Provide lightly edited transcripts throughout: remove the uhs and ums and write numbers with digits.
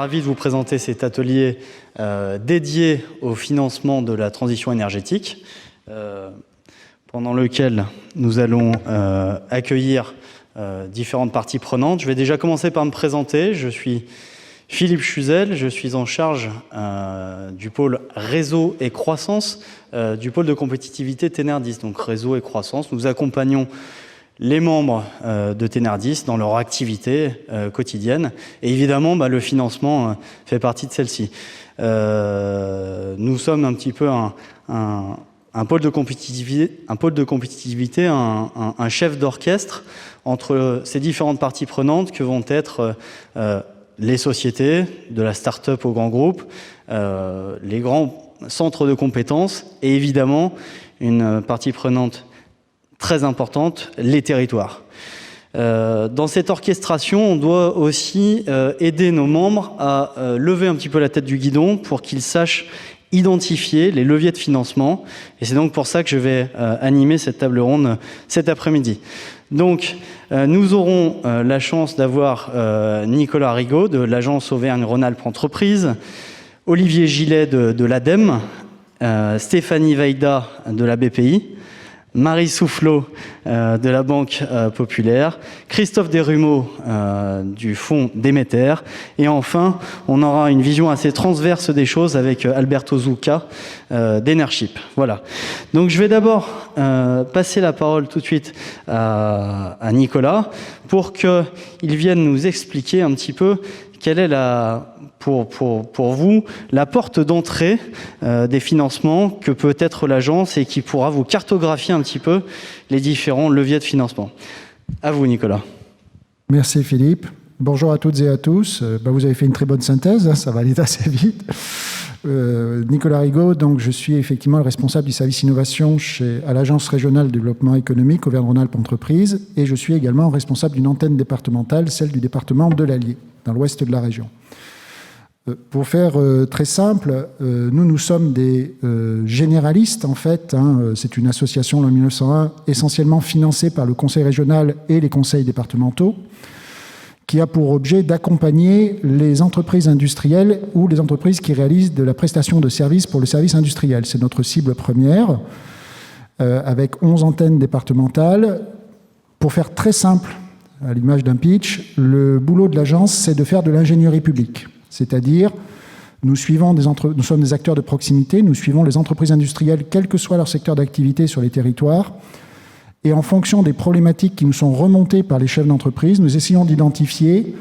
ravi de vous présenter cet atelier dédié au financement de la transition énergétique, pendant lequel nous allons accueillir différentes parties prenantes. Je vais déjà commencer par me présenter. Je suis Philippe Chuzel, je suis en charge du pôle réseau et croissance du pôle de compétitivité Tenardis. Donc réseau et croissance, nous accompagnons les membres de Tenardis dans leur activité quotidienne. Et évidemment, le financement fait partie de celle-ci. Nous sommes un petit peu un pôle de compétitivité, un chef d'orchestre entre ces différentes parties prenantes que vont être les sociétés, de la start-up au grand groupe, les grands centres de compétences et évidemment une partie prenante très importante, les territoires. Dans cette orchestration, on doit aussi aider nos membres à lever un petit peu la tête du guidon pour qu'ils sachent identifier les leviers de financement. Et c'est donc pour ça que je vais animer cette table ronde cet après-midi. Donc, nous aurons la chance d'avoir Nicolas Rigaud de l'agence Auvergne-Rhône-Alpes Entreprises, Olivier Gillet de l'ADEME, Stéphanie Veïda de la BPI, Marie Soufflot de la Banque Populaire, Christophe Desrumeaux du fonds Déméter, et enfin, on aura une vision assez transverse des choses avec Alberto Zucca d'Enership. Voilà. Donc je vais d'abord passer la parole tout de suite à Nicolas pour qu'il vienne nous expliquer un petit peu quelle est pour vous, la porte d'entrée des financements que peut être l'agence et qui pourra vous cartographier un petit peu les différents leviers de financement. À vous, Nicolas. Merci, Philippe. Bonjour à toutes et à tous. Vous avez fait une très bonne synthèse, ça va aller assez vite. Nicolas Rigaud, donc je suis effectivement le responsable du service innovation à l'Agence régionale de développement économique Auvergne-Rhône-Alpes Entreprises, et je suis également responsable d'une antenne départementale, celle du département de l'Allier, dans l'ouest de la région. Pour faire très simple, nous sommes des généralistes en fait. C'est une association en 1901 essentiellement financée par le conseil régional et les conseils départementaux, qui a pour objet d'accompagner les entreprises industrielles ou les entreprises qui réalisent de la prestation de services pour le service industriel. C'est notre cible première, avec 11 antennes départementales. Pour faire très simple, à l'image d'un pitch, le boulot de l'agence, c'est de faire de l'ingénierie publique. C'est-à-dire, nous sommes des acteurs de proximité, nous suivons les entreprises industrielles, quel que soit leur secteur d'activité sur les territoires, et en fonction des problématiques qui nous sont remontées par les chefs d'entreprise, nous essayons d'identifier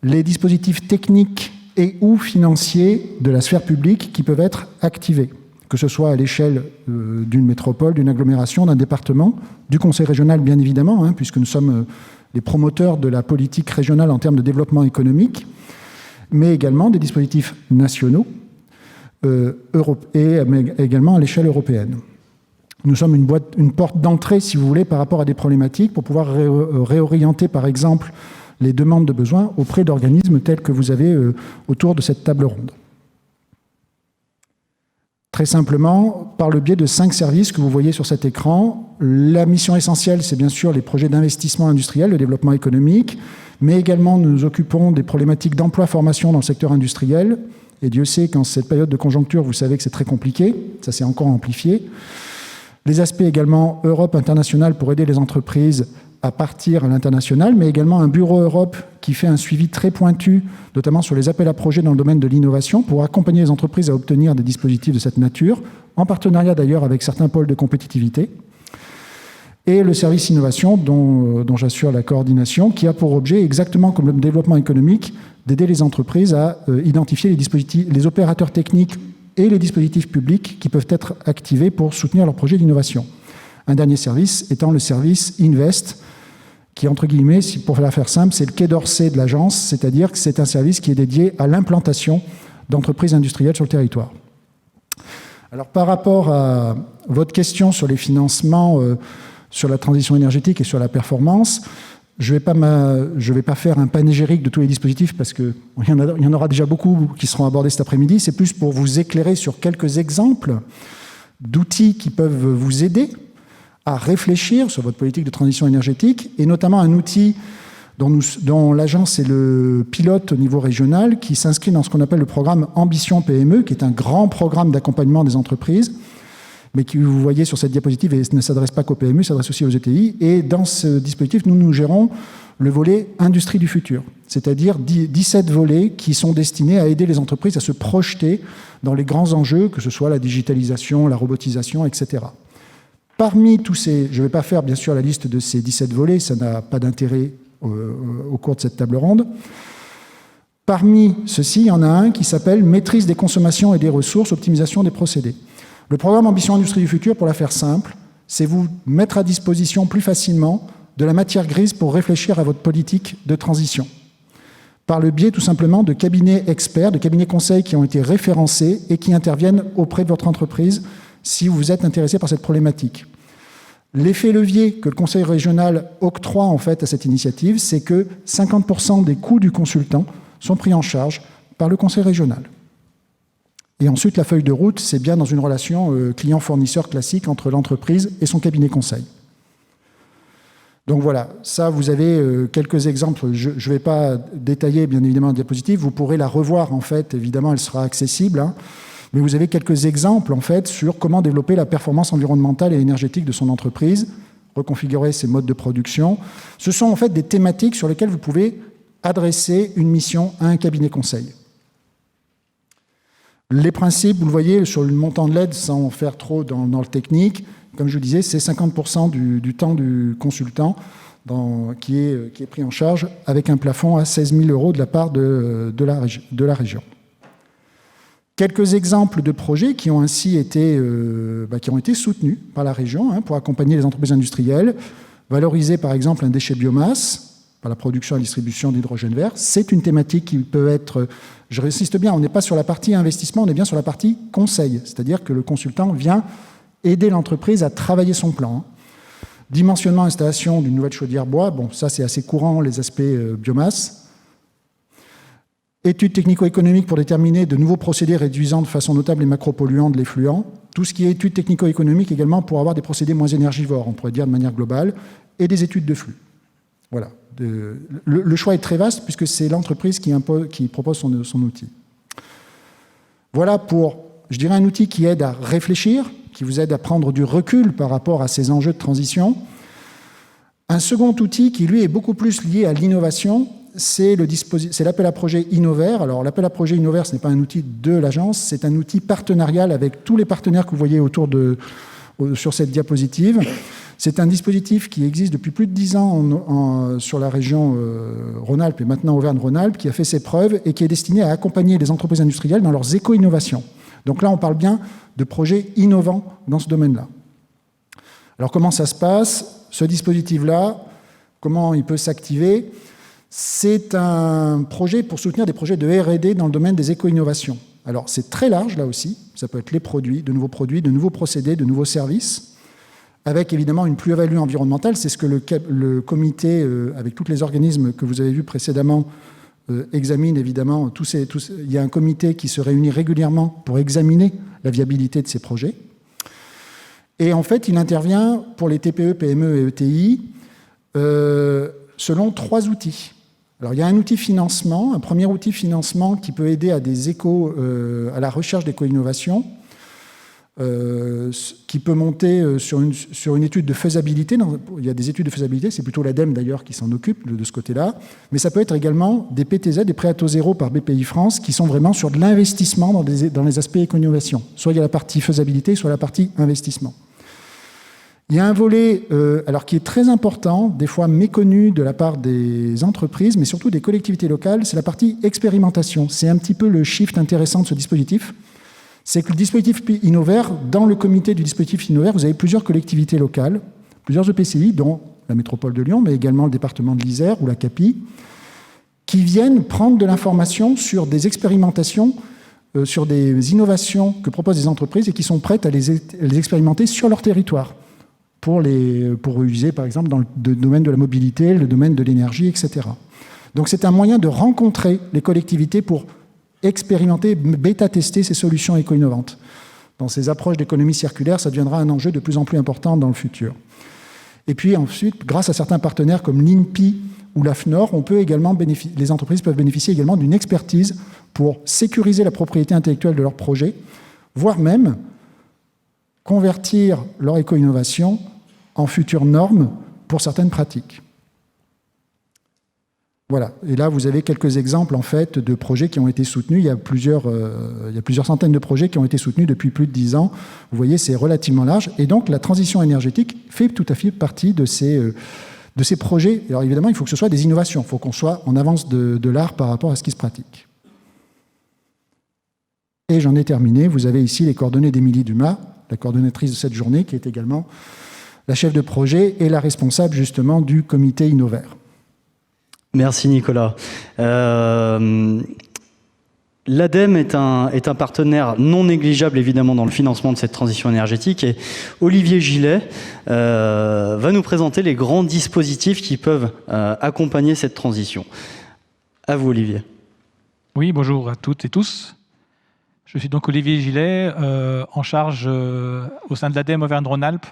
les dispositifs techniques et ou financiers de la sphère publique qui peuvent être activés, que ce soit à l'échelle d'une métropole, d'une agglomération, d'un département, du conseil régional bien évidemment, puisque nous sommes les promoteurs de la politique régionale en termes de développement économique, mais également des dispositifs nationaux et également à l'échelle européenne. Nous sommes une porte d'entrée, si vous voulez, par rapport à des problématiques pour pouvoir réorienter, par exemple, les demandes de besoins auprès d'organismes tels que vous avez autour de cette table ronde. Très simplement, par le biais de 5 services que vous voyez sur cet écran, la mission essentielle, c'est bien sûr les projets d'investissement industriel, le développement économique, mais également nous nous occupons des problématiques d'emploi-formation dans le secteur industriel. Et Dieu sait qu'en cette période de conjoncture, vous savez que c'est très compliqué, ça s'est encore amplifié. Les aspects également Europe internationale pour aider les entreprises à partir à l'international, mais également un bureau Europe qui fait un suivi très pointu, notamment sur les appels à projets dans le domaine de l'innovation, pour accompagner les entreprises à obtenir des dispositifs de cette nature, en partenariat d'ailleurs avec certains pôles de compétitivité. Et le service innovation dont j'assure la coordination, qui a pour objet, exactement comme le développement économique, d'aider les entreprises à identifier les opérateurs techniques et les dispositifs publics qui peuvent être activés pour soutenir leurs projets d'innovation. Un dernier service étant le service Invest, qui, entre guillemets, pour la faire simple, c'est le Quai d'Orsay de l'agence, c'est-à-dire que c'est un service qui est dédié à l'implantation d'entreprises industrielles sur le territoire. Alors, par rapport à votre question sur les financements, sur la transition énergétique et sur la performance, je vais pas faire un panégyrique de tous les dispositifs parce qu'il y en aura déjà beaucoup qui seront abordés cet après-midi. C'est plus pour vous éclairer sur quelques exemples d'outils qui peuvent vous aider à réfléchir sur votre politique de transition énergétique, et notamment un outil dont l'agence est le pilote au niveau régional, qui s'inscrit dans ce qu'on appelle le programme Ambition PME, qui est un grand programme d'accompagnement des entreprises, mais qui, vous voyez sur cette diapositive, ne s'adresse pas qu'aux PME, s'adresse aussi aux ETI. Et dans ce dispositif, nous gérons le volet Industrie du futur, c'est-à-dire 17 volets qui sont destinés à aider les entreprises à se projeter dans les grands enjeux, que ce soit la digitalisation, la robotisation, etc. Parmi tous ces, je ne vais pas faire bien sûr la liste de ces 17 volets, ça n'a pas d'intérêt au cours de cette table ronde. Parmi ceux-ci, il y en a un qui s'appelle Maîtrise des consommations et des ressources, optimisation des procédés. Le programme Ambition Industrie du futur, pour la faire simple, c'est vous mettre à disposition plus facilement de la matière grise pour réfléchir à votre politique de transition, par le biais tout simplement de cabinets experts, de cabinets conseils qui ont été référencés et qui interviennent auprès de votre entreprise si vous êtes intéressé par cette problématique. L'effet levier que le conseil régional octroie en fait à cette initiative, c'est que 50% des coûts du consultant sont pris en charge par le conseil régional. Et ensuite, la feuille de route, c'est bien dans une relation client-fournisseur classique entre l'entreprise et son cabinet conseil. Donc voilà, ça, vous avez quelques exemples. Je ne vais pas détailler, bien évidemment, la diapositive. Vous pourrez la revoir, en fait. Évidemment, elle sera accessible. Hein. Mais vous avez quelques exemples, en fait, sur comment développer la performance environnementale et énergétique de son entreprise, reconfigurer ses modes de production. Ce sont, en fait, des thématiques sur lesquelles vous pouvez adresser une mission à un cabinet conseil. Les principes, vous le voyez, sur le montant de l'aide, sans faire trop dans le technique, comme je vous disais, c'est 50% du temps du consultant qui est pris en charge avec un plafond à 16 000 € de la part de la région. Quelques exemples de projets qui ont ainsi été, soutenus par la région pour accompagner les entreprises industrielles. Valoriser par exemple un déchet biomasse par la production et la distribution d'hydrogène vert, c'est une thématique qui peut être, je réinsiste bien, on n'est pas sur la partie investissement, on est bien sur la partie conseil, c'est-à-dire que le consultant vient aider l'entreprise à travailler son plan. Dimensionnement, installation d'une nouvelle chaudière bois, bon, ça c'est assez courant, les aspects biomasse. Études technico-économiques pour déterminer de nouveaux procédés réduisant de façon notable les macropolluants de l'effluent. Tout ce qui est études technico-économiques également pour avoir des procédés moins énergivores, on pourrait dire de manière globale, et des études de flux. Voilà. Le choix est très vaste puisque c'est l'entreprise qui propose son outil. Voilà pour, je dirais, un outil qui aide à réfléchir, qui vous aide à prendre du recul par rapport à ces enjeux de transition. Un second outil qui, lui, est beaucoup plus lié à l'innovation, c'est l'appel à projet Innover. Alors, l'appel à projet Innover, ce n'est pas un outil de l'agence, c'est un outil partenarial avec tous les partenaires que vous voyez sur cette diapositive. C'est un dispositif qui existe depuis plus de 10 ans sur la région Rhône-Alpes et maintenant Auvergne-Rhône-Alpes, qui a fait ses preuves et qui est destiné à accompagner les entreprises industrielles dans leurs éco-innovations. Donc là, on parle bien de projets innovants dans ce domaine-là. Alors, comment ça se passe? Ce dispositif-là, comment il peut s'activer? C'est un projet pour soutenir des projets de R&D dans le domaine des éco-innovations. Alors, c'est très large, là aussi. Ça peut être les produits, de nouveaux procédés, de nouveaux services, avec évidemment une plus-value environnementale. C'est ce que le comité, avec tous les organismes que vous avez vus précédemment, examine évidemment. Il y a un comité qui se réunit régulièrement pour examiner la viabilité de ces projets. Et en fait, il intervient pour les TPE, PME et ETI selon 3 outils. Alors, il y a un outil financement, un premier outil financement qui peut aider à à la recherche d'éco-innovation, qui peut monter sur une étude de faisabilité. Il y a des études de faisabilité, c'est plutôt l'ADEME d'ailleurs qui s'en occupe de ce côté-là, mais ça peut être également des PTZ, des prêts à taux zéro par BPI France, qui sont vraiment sur de l'investissement dans les aspects éco-innovation. Soit il y a la partie faisabilité, soit la partie investissement. Il y a un volet qui est très important, des fois méconnu de la part des entreprises, mais surtout des collectivités locales, c'est la partie expérimentation. C'est un petit peu le shift intéressant de ce dispositif. C'est que le dispositif Innover, dans le comité du dispositif Innover, vous avez plusieurs collectivités locales, plusieurs EPCI, dont la métropole de Lyon, mais également le département de l'Isère ou la CAPI, qui viennent prendre de l'information sur des expérimentations, sur des innovations que proposent les entreprises et qui sont prêtes à les expérimenter sur leur territoire, pour utiliser par exemple dans le domaine de la mobilité, le domaine de l'énergie, etc. Donc c'est un moyen de rencontrer les collectivités pour expérimenter, bêta-tester ces solutions éco-innovantes. Dans ces approches d'économie circulaire, ça deviendra un enjeu de plus en plus important dans le futur. Et puis ensuite, grâce à certains partenaires comme l'INPI ou l'AFNOR, les entreprises peuvent bénéficier également d'une expertise pour sécuriser la propriété intellectuelle de leur projet, voire même convertir leur éco-innovation en futures normes pour certaines pratiques. Voilà. Et là, vous avez quelques exemples en fait, de projets qui ont été soutenus. Il y a plusieurs centaines de projets qui ont été soutenus depuis plus de 10 ans. Vous voyez, c'est relativement large. Et donc, la transition énergétique fait tout à fait partie de ces projets. Alors évidemment, il faut que ce soit des innovations. Il faut qu'on soit en avance de l'art par rapport à ce qui se pratique. Et j'en ai terminé. Vous avez ici les coordonnées d'Émilie Dumas, la coordonnatrice de cette journée, qui est également la chef de projet et la responsable justement du comité Innovert. Merci Nicolas. L'ADEME est un partenaire non négligeable évidemment dans le financement de cette transition énergétique et Olivier Gillet va nous présenter les grands dispositifs qui peuvent accompagner cette transition. À vous Olivier. Oui, bonjour à toutes et tous. Je suis donc Olivier Gillet, en charge au sein de l'ADEME Auvergne-Rhône-Alpes,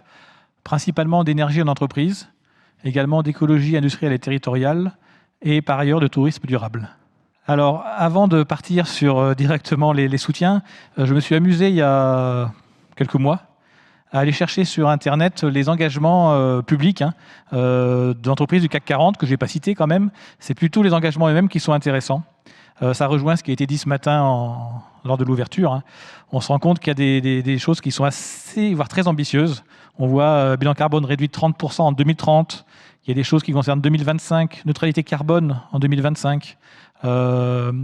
principalement d'énergie en entreprise, également d'écologie industrielle et territoriale, et par ailleurs de tourisme durable. Alors, avant de partir sur directement les soutiens, je me suis amusé il y a quelques mois à aller chercher sur Internet les engagements publics d'entreprises du CAC 40, que je ne vais pas citer quand même. C'est plutôt les engagements eux-mêmes qui sont intéressants. Ça rejoint ce qui a été dit ce matin lors de l'ouverture. On se rend compte qu'il y a des choses qui sont assez, voire très ambitieuses. On voit bilan carbone réduit de 30% en 2030. Il y a des choses qui concernent 2025, neutralité carbone en 2025,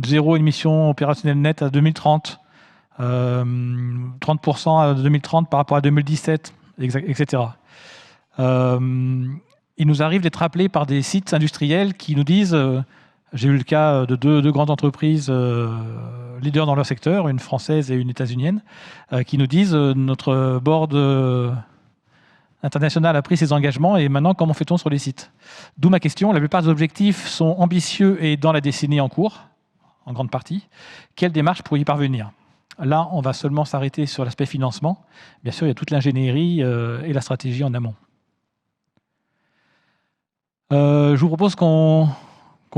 zéro émission opérationnelle nette à 2030, 30% à 2030 par rapport à 2017, etc. Il nous arrive d'être appelés par des sites industriels qui nous disent, j'ai eu le cas de deux grandes entreprises leaders dans leur secteur, une française et une états-unienne, qui nous disent notre board international a pris ses engagements et maintenant comment fait-on sur les sites? D'où ma question, la plupart des objectifs sont ambitieux et dans la décennie en cours, en grande partie. Quelle démarche pour y parvenir? Là, on va seulement s'arrêter sur l'aspect financement. Bien sûr, il y a toute l'ingénierie et la stratégie en amont. Je vous propose qu'on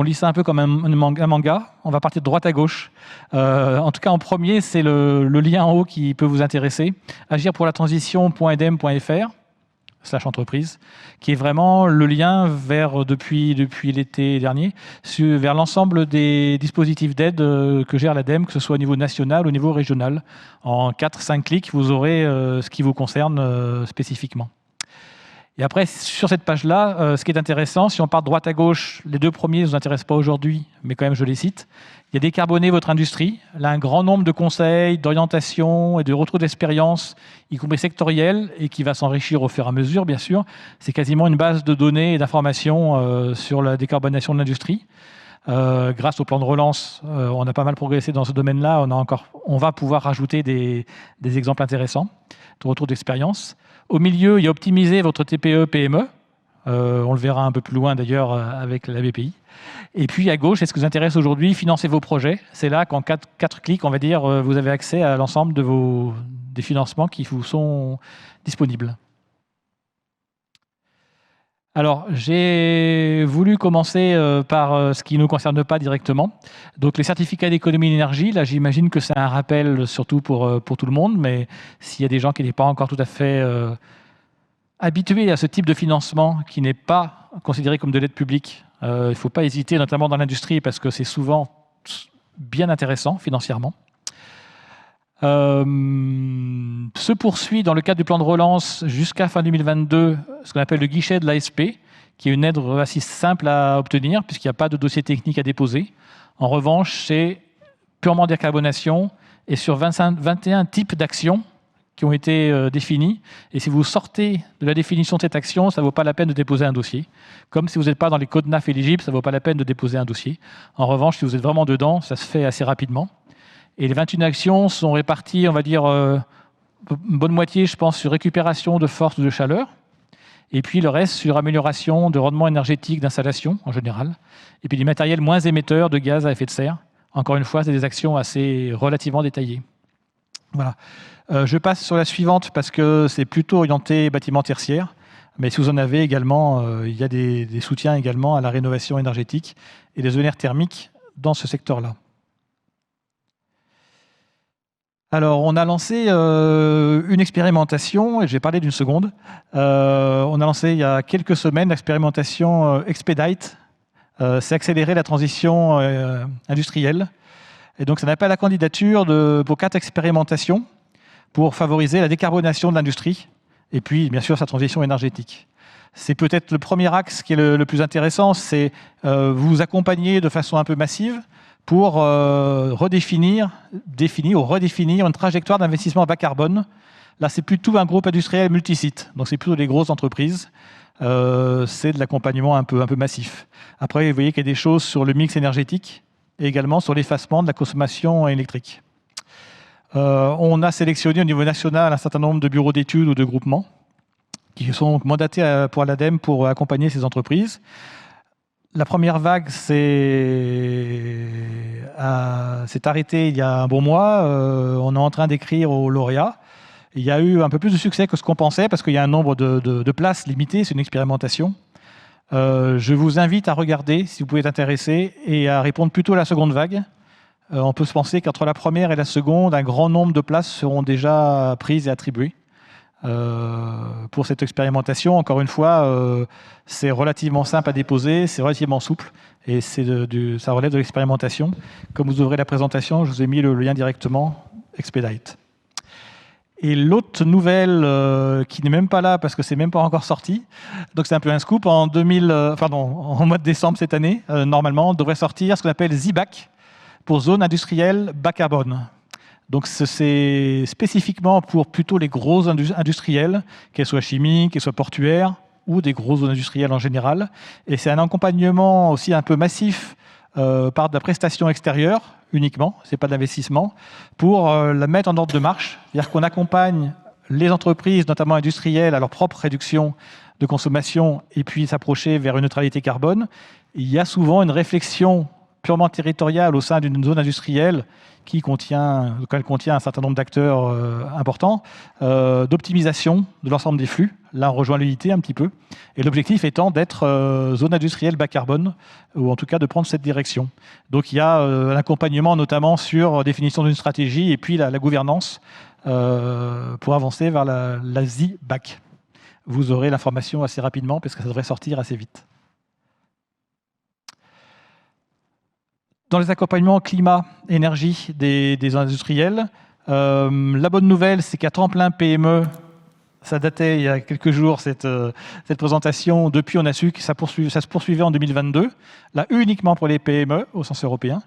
lit ça un peu comme un manga. On va partir de droite à gauche. En tout cas, en premier, c'est le lien en haut qui peut vous intéresser. Agir pour la transition.edem.fr/entreprise, qui est vraiment le lien vers, depuis l'été dernier, vers l'ensemble des dispositifs d'aide que gère l'ADEME, que ce soit au niveau national ou au niveau régional. En 4-5 clics, vous aurez ce qui vous concerne spécifiquement. Et après, sur cette page-là, ce qui est intéressant, si on part de droite à gauche, les deux premiers ne vous intéressent pas aujourd'hui, mais quand même je les cite. Il y a décarboner votre industrie. Là, un grand nombre de conseils, d'orientations et de retours d'expérience, y compris sectoriels, et qui va s'enrichir au fur et à mesure, bien sûr. C'est quasiment une base de données et d'informations sur la décarbonation de l'industrie. Grâce au plan de relance, on a pas mal progressé dans ce domaine-là. On va pouvoir rajouter des exemples intéressants de retours d'expérience. Au milieu, il y a optimiser votre TPE-PME. On le verra un peu plus loin d'ailleurs avec la BPI. Et puis à gauche, est-ce que vous intéresse aujourd'hui, financer vos projets. C'est là qu'en 4 clics, on va dire, vous avez accès à l'ensemble des financements qui vous sont disponibles. Alors, j'ai voulu commencer par ce qui ne nous concerne pas directement. Donc, les certificats d'économie d'énergie, là, j'imagine que c'est un rappel surtout pour tout le monde, mais s'il y a des gens qui n'est pas encore tout à fait habitués à ce type de financement qui n'est pas considéré comme de l'aide publique, il ne faut pas hésiter, notamment dans l'industrie, parce que c'est souvent bien intéressant financièrement. Se poursuit dans le cadre du plan de relance jusqu'à fin 2022 ce qu'on appelle le guichet de l'ASP, qui est une aide assez simple à obtenir puisqu'il n'y a pas de dossier technique à déposer. En revanche, c'est purement décarbonation et sur 21 types d'actions qui ont été définies. Et si vous sortez de la définition de cette action, ça ne vaut pas la peine de déposer un dossier. Comme si vous n'êtes pas dans les codes NAF éligibles, ça ne vaut pas la peine de déposer un dossier. En revanche, si vous êtes vraiment dedans, ça se fait assez rapidement. Et les 21 actions sont réparties, on va dire, une bonne moitié, je pense, sur récupération de force de chaleur. Et puis le reste sur amélioration de rendement énergétique d'installation, en général. Et puis des matériels moins émetteurs de gaz à effet de serre. Encore une fois, c'est des actions assez relativement détaillées. Voilà. Je passe sur la suivante parce que c'est plutôt orienté bâtiment tertiaire. Mais si vous en avez également, il y a des soutiens également à la rénovation énergétique et des ENR thermiques dans ce secteur-là. Alors, on a lancé une expérimentation, et je vais parler d'une seconde. On a lancé il y a quelques semaines l'expérimentation Expedite. C'est accélérer la transition industrielle. Et donc, ça appelle à la candidature pour 4 expérimentations pour favoriser la décarbonation de l'industrie et puis, bien sûr, sa transition énergétique. C'est peut-être le premier axe qui est le plus intéressant, c'est vous accompagner de façon un peu massive pour redéfinir une trajectoire d'investissement bas carbone. Là, c'est plutôt un groupe industriel multisite, donc c'est plutôt des grosses entreprises. C'est de l'accompagnement un peu massif. Après, vous voyez qu'il y a des choses sur le mix énergétique et également sur l'effacement de la consommation électrique. On a sélectionné au niveau national un certain nombre de bureaux d'études ou de groupements qui sont mandatés pour l'ADEME pour accompagner ces entreprises. La première vague s'est arrêtée il y a un bon mois. On est en train d'écrire aux lauréats. Il y a eu un peu plus de succès que ce qu'on pensait parce qu'il y a un nombre de places limitées, c'est une expérimentation. Je vous invite à regarder si vous pouvez être intéressé et à répondre plutôt à la seconde vague. On peut se penser qu'entre la première et la seconde, un grand nombre de places seront déjà prises et attribuées pour cette expérimentation. Encore une fois, c'est relativement simple à déposer, c'est relativement souple et ça relève de l'expérimentation. Comme vous ouvrez la présentation, je vous ai mis le lien directement, Expedite. Et l'autre nouvelle qui n'est même pas là parce que c'est même pas encore sorti, donc c'est un peu un scoop, en mois de décembre cette année, normalement, on devrait sortir ce qu'on appelle ZBAC pour zone industrielle bas carbone. Donc c'est spécifiquement pour plutôt les grosses industrielles, qu'elles soient chimiques, qu'elles soient portuaires, ou des grosses zones industrielles en général. Et c'est un accompagnement aussi un peu massif par de la prestation extérieure uniquement, c'est pas de l'investissement, pour la mettre en ordre de marche. C'est-à-dire qu'on accompagne les entreprises, notamment industrielles, à leur propre réduction de consommation et puis s'approcher vers une neutralité carbone. Il y a souvent une réflexion purement territoriale au sein d'une zone industrielle qui contient un certain nombre d'acteurs importants, d'optimisation de l'ensemble des flux. Là, on rejoint l'unité un petit peu. Et l'objectif étant d'être zone industrielle bas carbone, ou en tout cas de prendre cette direction. Donc il y a un accompagnement notamment sur définition d'une stratégie et puis la gouvernance pour avancer vers la ZBAC. Vous aurez l'information assez rapidement parce que ça devrait sortir assez vite. Dans les accompagnements climat-énergie des industriels, la bonne nouvelle, c'est qu'à Tremplin PME, ça datait il y a quelques jours, cette présentation. Depuis, on a su que ça se poursuivait en 2022, là uniquement pour les PME au sens européen.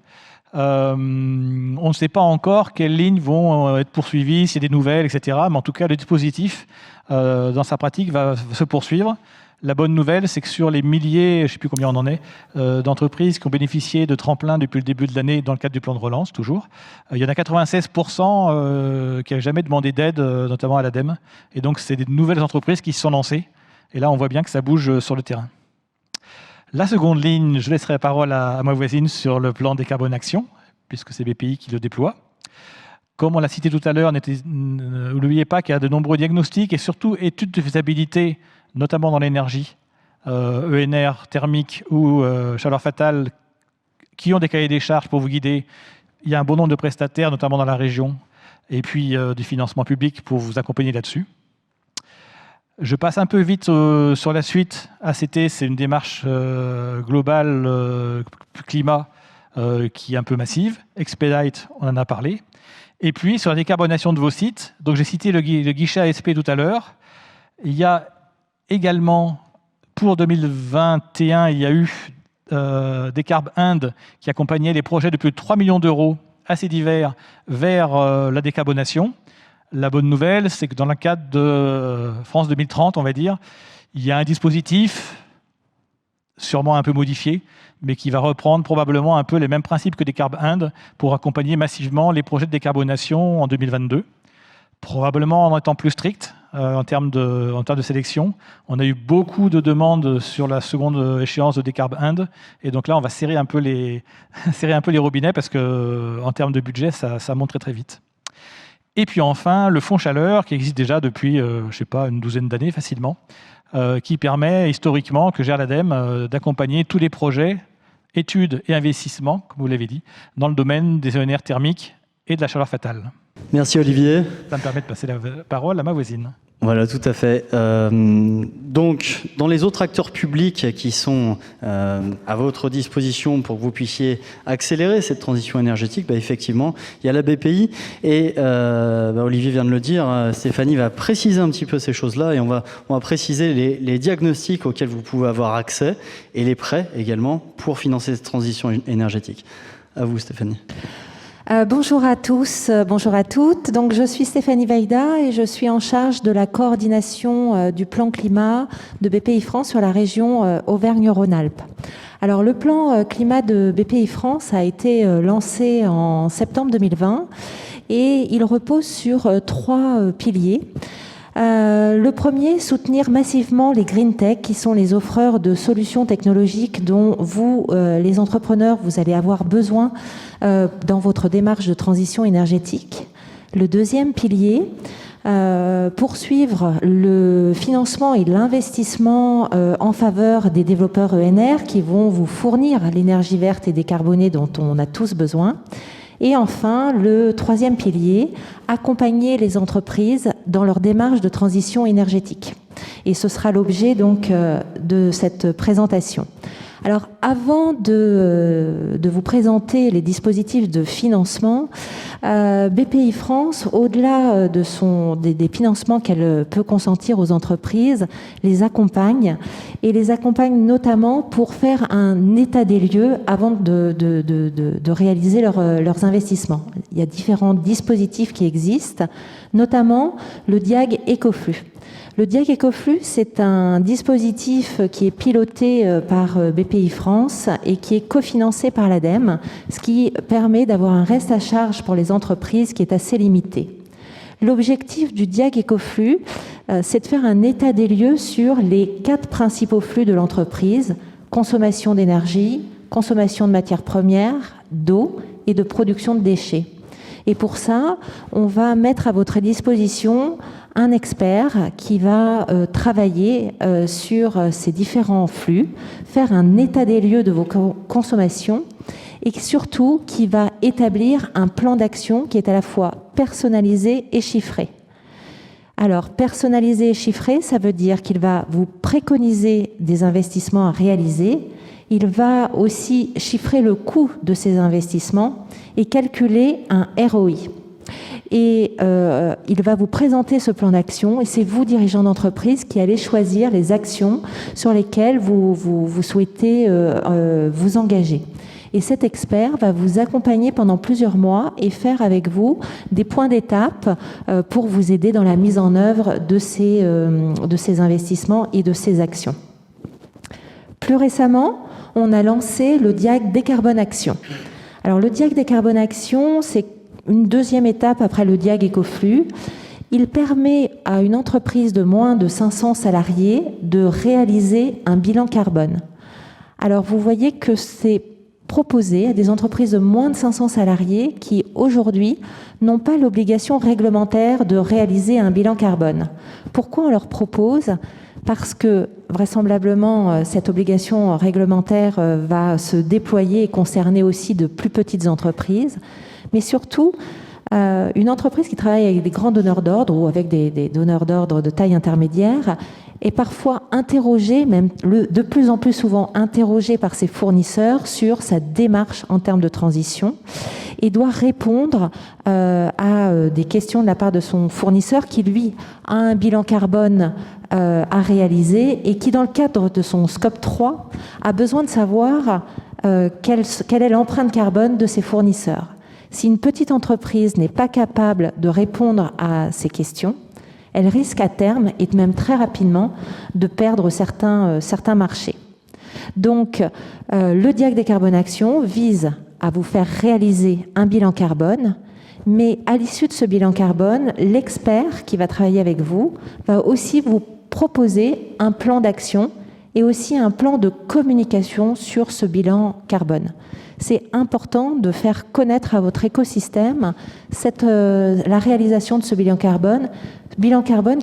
On ne sait pas encore quelles lignes vont être poursuivies, s'il y a des nouvelles, etc. Mais en tout cas, le dispositif, dans sa pratique, va se poursuivre. La bonne nouvelle, c'est que sur les milliers, je ne sais plus combien on en est, d'entreprises qui ont bénéficié de tremplins depuis le début de l'année dans le cadre du plan de relance, toujours, il y en a 96% qui n'avaient jamais demandé d'aide, notamment à l'ADEME. Et donc, c'est des nouvelles entreprises qui se sont lancées. Et là, on voit bien que ça bouge sur le terrain. La seconde ligne, je laisserai la parole à ma voisine sur le plan Décarbone Action, puisque c'est BPI qui le déploie. Comme on l'a cité tout à l'heure, n'oubliez pas qu'il y a de nombreux diagnostics et surtout études de faisabilité, notamment dans l'énergie, ENR, thermique ou chaleur fatale, qui ont des cahiers des charges pour vous guider. Il y a un bon nombre de prestataires, notamment dans la région, et puis du financement public pour vous accompagner là-dessus. Je passe un peu vite sur la suite. ACT, c'est une démarche globale climat qui est un peu massive. Expedite, on en a parlé. Et puis, sur la décarbonation de vos sites, donc j'ai cité le guichet ASP tout à l'heure. Il y a également, pour 2021, il y a eu Décarb Inde qui accompagnait les projets de plus de 3 millions d'euros assez divers vers la décarbonation. La bonne nouvelle, c'est que dans le cadre de France 2030, on va dire, il y a un dispositif sûrement un peu modifié, mais qui va reprendre probablement un peu les mêmes principes que Décarb Inde pour accompagner massivement les projets de décarbonation en 2022. Probablement en étant plus strict en termes de sélection. On a eu beaucoup de demandes sur la seconde échéance de Décarb Inde, et donc là, on va serrer un peu les robinets parce qu'en termes de budget, ça monte très très vite. Et puis enfin, le fonds chaleur qui existe déjà depuis, je sais pas, une douzaine d'années facilement, qui permet historiquement, que gère l'ADEME, d'accompagner tous les projets, études et investissements, comme vous l'avez dit, dans le domaine des ENR thermiques et de la chaleur fatale. Merci Olivier. Ça me permet de passer la parole à ma voisine. Voilà, tout à fait. Donc, dans les autres acteurs publics qui sont à votre disposition pour que vous puissiez accélérer cette transition énergétique, effectivement, il y a la BPI et Olivier vient de le dire, Stéphanie va préciser un petit peu ces choses-là et on va préciser les diagnostics auxquels vous pouvez avoir accès et les prêts également pour financer cette transition énergétique. À vous, Stéphanie. Bonjour à tous, bonjour à toutes. Donc, je suis Stéphanie Weida et je suis en charge de la coordination du plan climat de BPI France sur la région Auvergne-Rhône-Alpes. Alors, le plan climat de BPI France a été lancé en septembre 2020 et il repose sur 3 piliers. Le premier, soutenir massivement les green tech, qui sont les offreurs de solutions technologiques dont vous, les entrepreneurs, vous allez avoir besoin dans votre démarche de transition énergétique. Le deuxième pilier, poursuivre le financement et l'investissement en faveur des développeurs ENR qui vont vous fournir l'énergie verte et décarbonée dont on a tous besoin. Et enfin, le troisième pilier, accompagner les entreprises dans leur démarche de transition énergétique. Et ce sera l'objet donc de cette présentation. Alors, avant de vous présenter les dispositifs de financement, BPI France, au-delà des financements qu'elle peut consentir aux entreprises, les accompagne et les accompagne notamment pour faire un état des lieux avant de réaliser leurs investissements. Il y a différents dispositifs qui existent, notamment le DIAG Ecoflux. Le DIAG Ecoflux, c'est un dispositif qui est piloté par BPI France et qui est cofinancé par l'ADEME, ce qui permet d'avoir un reste à charge pour les entreprises qui est assez limité. L'objectif du DIAG Ecoflux, c'est de faire un état des lieux sur les 4 principaux flux de l'entreprise: consommation d'énergie, consommation de matières premières, d'eau et de production de déchets. Et pour ça, on va mettre à votre disposition un expert qui va travailler sur ces différents flux, faire un état des lieux de vos consommations et surtout qui va établir un plan d'action qui est à la fois personnalisé et chiffré. Alors, personnalisé et chiffré, ça veut dire qu'il va vous préconiser des investissements à réaliser. Il va aussi chiffrer le coût de ces investissements et calculer un ROI. Et il va vous présenter ce plan d'action et c'est vous, dirigeants d'entreprise, qui allez choisir les actions sur lesquelles vous souhaitez vous engager. Et cet expert va vous accompagner pendant plusieurs mois et faire avec vous des points d'étape pour vous aider dans la mise en œuvre de ces investissements et de ces actions. Plus récemment, on a lancé le DIAG Décarbone Action. Alors le DIAG Décarbone Action, c'est une deuxième étape après le DIAG Ecoflux. Il permet à une entreprise de moins de 500 salariés de réaliser un bilan carbone. Alors vous voyez que c'est proposé à des entreprises de moins de 500 salariés qui, aujourd'hui, n'ont pas l'obligation réglementaire de réaliser un bilan carbone. Pourquoi on leur propose ? Parce que, vraisemblablement, cette obligation réglementaire va se déployer et concerner aussi de plus petites entreprises, mais surtout, une entreprise qui travaille avec des grands donneurs d'ordre ou avec des donneurs d'ordre de taille intermédiaire est parfois interrogée, même de plus en plus souvent interrogée par ses fournisseurs sur sa démarche en termes de transition et doit répondre à des questions de la part de son fournisseur qui, lui, a un bilan carbone à réaliser et qui, dans le cadre de son scope 3, a besoin de savoir quelle est l'empreinte carbone de ses fournisseurs. Si une petite entreprise n'est pas capable de répondre à ces questions, elle risque à terme, et même très rapidement, de perdre certains marchés. Donc, le DIAG Décarbone Action vise à vous faire réaliser un bilan carbone, mais à l'issue de ce bilan carbone, l'expert qui va travailler avec vous va aussi vous proposer un plan d'action et aussi un plan de communication sur ce bilan carbone. C'est important de faire connaître à votre écosystème la réalisation de ce bilan carbone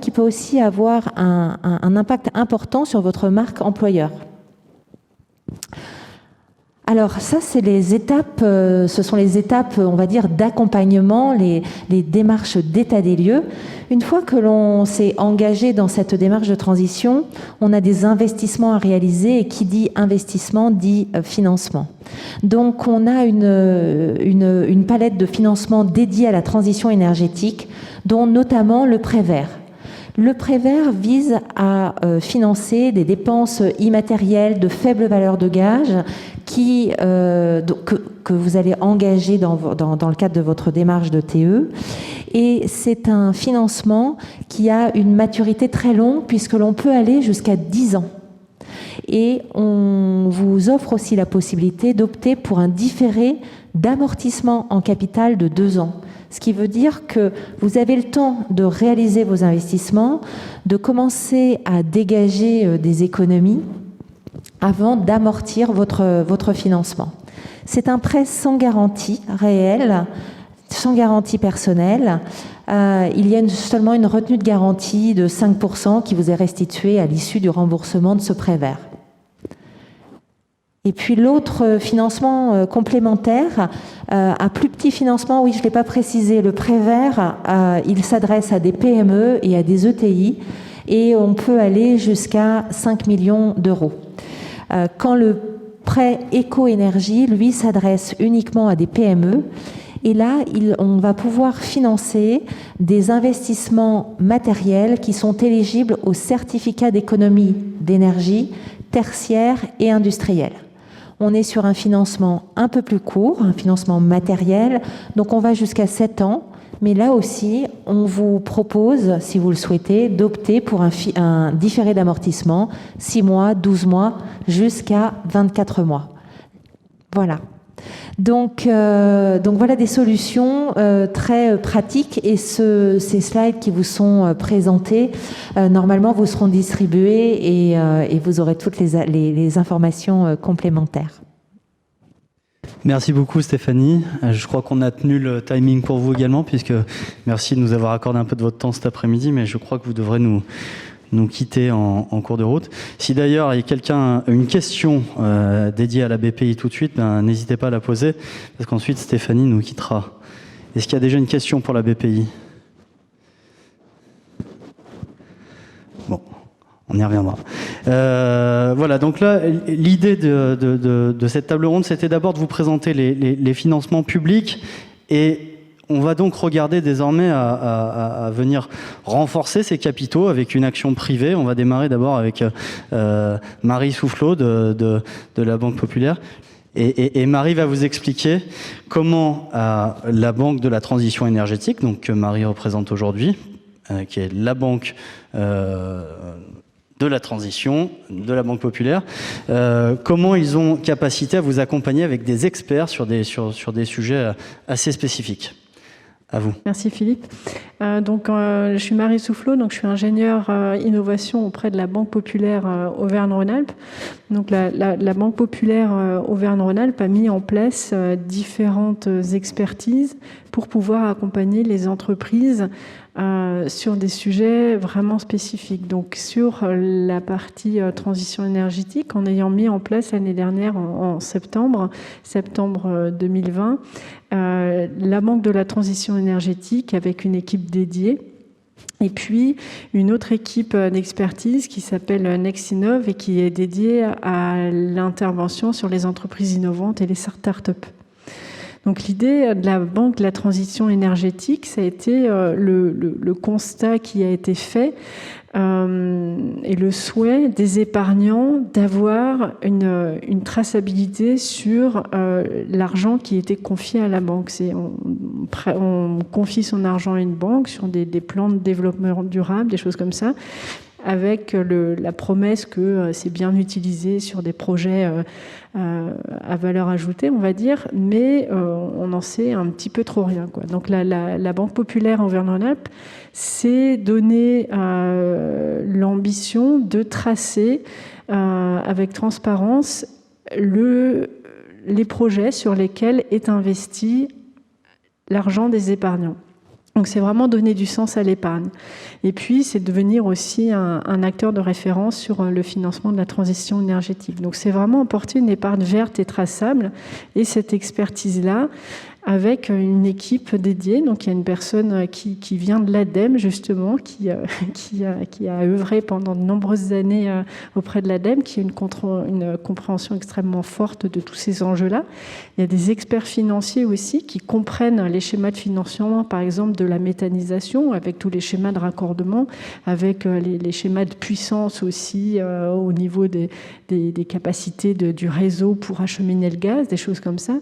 qui peut aussi avoir un impact important sur votre marque employeur. Alors ça, c'est les étapes, ce sont les étapes, on va dire, d'accompagnement, les démarches d'état des lieux. Une fois que l'on s'est engagé dans cette démarche de transition, on a des investissements à réaliser, et qui dit investissement dit financement. Donc on a une palette de financement dédiée à la transition énergétique, dont notamment le prêt vert. Le prêt vert vise à financer des dépenses immatérielles de faible valeur de gage que vous allez engager dans le cadre de votre démarche de TE. Et c'est un financement qui a une maturité très longue puisque l'on peut aller jusqu'à 10 ans. Et on vous offre aussi la possibilité d'opter pour un différé d'amortissement en capital de 2 ans. Ce qui veut dire que vous avez le temps de réaliser vos investissements, de commencer à dégager des économies avant d'amortir votre financement. C'est un prêt sans garantie réelle, sans garantie personnelle. Il y a seulement une retenue de garantie de 5% qui vous est restituée à l'issue du remboursement de ce prêt vert. Et puis l'autre financement complémentaire, un plus petit financement, oui, je ne l'ai pas précisé, le prêt vert, il s'adresse à des PME et à des ETI et on peut aller jusqu'à 5 millions d'euros. Quand le prêt éco-énergie, lui, s'adresse uniquement à des PME, et là, on va pouvoir financer des investissements matériels qui sont éligibles au certificat d'économie d'énergie tertiaire et industriel. On est sur un financement un peu plus court, un financement matériel, donc on va jusqu'à 7 ans. Mais là aussi, on vous propose, si vous le souhaitez, d'opter pour un différé d'amortissement, 6 mois, 12 mois, jusqu'à 24 mois. Voilà. Donc voilà des solutions très pratiques et ces slides qui vous sont présentés, normalement vous seront distribués et vous aurez toutes les informations complémentaires. Merci beaucoup Stéphanie. Je crois qu'on a tenu le timing pour vous également, puisque merci de nous avoir accordé un peu de votre temps cet après-midi, mais je crois que vous devrez nous quitter en cours de route. Si d'ailleurs il y a quelqu'un une question dédiée à la BPI tout de suite, n'hésitez pas à la poser, parce qu'ensuite Stéphanie nous quittera. Est-ce qu'il y a déjà une question pour la BPI ? Bon, on y reviendra. Voilà, donc là, l'idée de cette table ronde, c'était d'abord de vous présenter les financements publics, et on va donc regarder désormais à venir renforcer ces capitaux avec une action privée. On va démarrer d'abord avec Marie Soufflot de la Banque Populaire. Et Marie va vous expliquer comment la Banque de la Transition énergétique, donc que Marie représente aujourd'hui, qui est la banque de la transition, de la Banque Populaire, comment ils ont capacité à vous accompagner avec des experts sur des sujets assez spécifiques. À vous. Merci Philippe. Je suis Marie Soufflot, donc je suis ingénieure innovation auprès de la Banque Populaire Auvergne-Rhône-Alpes. Donc la Banque Populaire Auvergne-Rhône-Alpes a mis en place différentes expertises pour pouvoir accompagner les entreprises sur des sujets vraiment spécifiques. Donc sur la partie transition énergétique, en ayant mis en place l'année dernière en septembre 2020, la Banque de la Transition énergétique avec une équipe dédiée et puis une autre équipe d'expertise qui s'appelle Nexinov et qui est dédiée à l'intervention sur les entreprises innovantes et les startups. Donc l'idée de la Banque de la Transition énergétique, ça a été le constat qui a été fait et le souhait des épargnants d'avoir une traçabilité sur l'argent qui était confié à la banque. On confie son argent à une banque sur des plans de développement durable, des choses comme ça. avec la promesse que c'est bien utilisé sur des projets à valeur ajoutée, on va dire, mais on en sait un petit peu trop rien, quoi. Donc la Banque populaire Auvergne-Rhône-Alpes s'est donné l'ambition de tracer avec transparence les projets sur lesquels est investi l'argent des épargnants. Donc c'est vraiment donner du sens à l'épargne. Et puis c'est devenir aussi un acteur de référence sur le financement de la transition énergétique. Donc c'est vraiment apporter une épargne verte et traçable, et cette expertise-là avec une équipe dédiée. Donc il y a une personne qui vient de l'ADEME justement, qui a œuvré pendant de nombreuses années auprès de l'ADEME, qui a une compréhension extrêmement forte de tous ces enjeux-là. Il y a des experts financiers aussi qui comprennent les schémas de financement, par exemple de la méthanisation, avec tous les schémas de raccordement, avec les schémas de puissance aussi au niveau des capacités du réseau pour acheminer le gaz, des choses comme ça.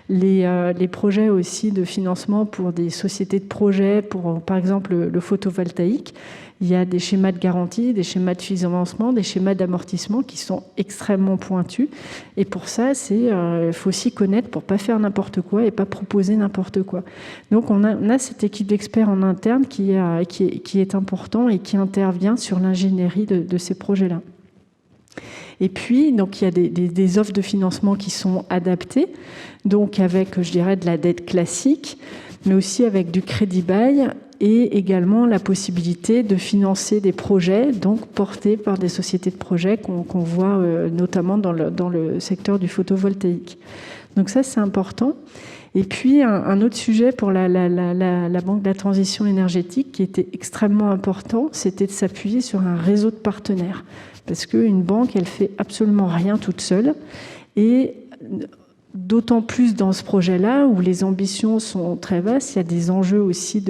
Les projets aussi de financement pour des sociétés de projets, pour par exemple le photovoltaïque. Il y a des schémas de garantie, des schémas de financement, des schémas d'amortissement qui sont extrêmement pointus. Et pour ça, il faut s'y connaître pour ne pas faire n'importe quoi et pas proposer n'importe quoi. Donc on a cette équipe d'experts en interne qui est important et qui intervient sur l'ingénierie de ces projets-là. Et puis, donc, il y a des offres de financement qui sont adaptées, donc avec, je dirais, de la dette classique, mais aussi avec du crédit bail et également la possibilité de financer des projets, donc portés par des sociétés de projets qu'on voit notamment dans le secteur du photovoltaïque. Donc ça, c'est important. Et puis, un autre sujet pour la Banque de la transition énergétique qui était extrêmement important, c'était de s'appuyer sur un réseau de partenaires. Parce qu'une banque, elle fait absolument rien toute seule. Et d'autant plus dans ce projet-là, où les ambitions sont très vastes, il y a des enjeux aussi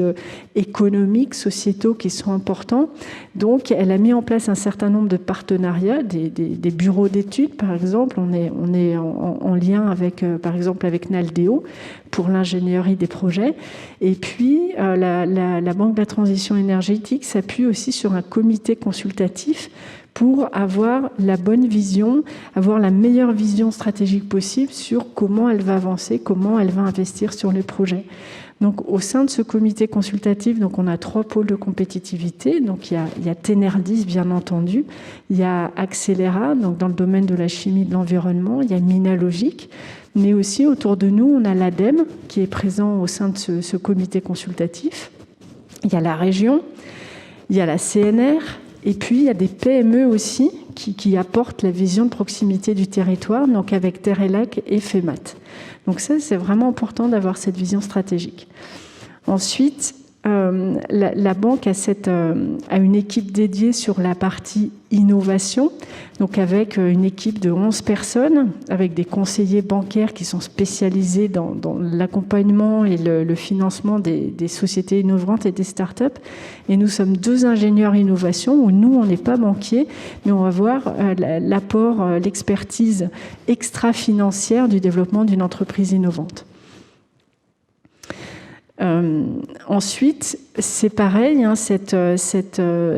économiques, sociétaux qui sont importants. Donc, elle a mis en place un certain nombre de partenariats, des bureaux d'études, par exemple. On est en lien avec, par exemple, avec Naldeo pour l'ingénierie des projets. Et puis, la Banque de la transition énergétique s'appuie aussi sur un comité consultatif pour avoir la bonne vision, avoir la meilleure vision stratégique possible sur comment elle va avancer, comment elle va investir sur les projets. Donc, au sein de ce comité consultatif, donc on a 3 pôles de compétitivité. Donc, il y a Tenerdis, bien entendu. Il y a Accélera, donc dans le domaine de la chimie de l'environnement. Il y a Minalogic. Mais aussi, autour de nous, on a l'ADEME qui est présent au sein de ce comité consultatif. Il y a la région. Il y a la CNR. Et puis, il y a des PME aussi qui apportent la vision de proximité du territoire, donc avec Terre et Lac et FEMAT. Donc ça, c'est vraiment important d'avoir cette vision stratégique. Ensuite, la banque a une équipe dédiée sur la partie innovation, donc avec une équipe de 11 personnes, avec des conseillers bancaires qui sont spécialisés dans l'accompagnement et le financement des sociétés innovantes et des startups. Et nous sommes 2 ingénieurs innovation, où nous, on n'est pas banquiers, mais on va voir l'apport, l'expertise extra-financière du développement d'une entreprise innovante. Ensuite, c'est pareil, cette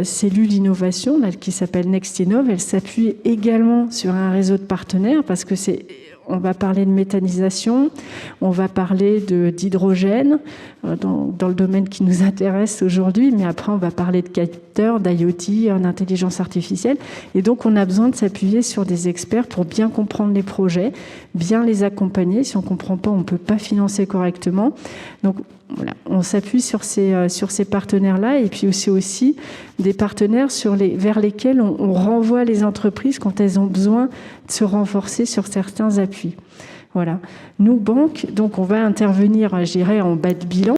cellule d'innovation là, qui s'appelle NextInnov, elle s'appuie également sur un réseau de partenaires parce que on va parler de méthanisation, on va parler d'hydrogène dans le domaine qui nous intéresse aujourd'hui, mais après on va parler de capteurs, d'IoT, d'intelligence artificielle. Et donc on a besoin de s'appuyer sur des experts pour bien comprendre les projets, bien les accompagner. Si on ne comprend pas, on ne peut pas financer correctement. Donc voilà, on s'appuie sur ces partenaires-là, et puis aussi des partenaires vers lesquels on renvoie les entreprises quand elles ont besoin de se renforcer sur certains appuis. Voilà. Nous, banques, donc on va intervenir, je dirais, en bas de bilan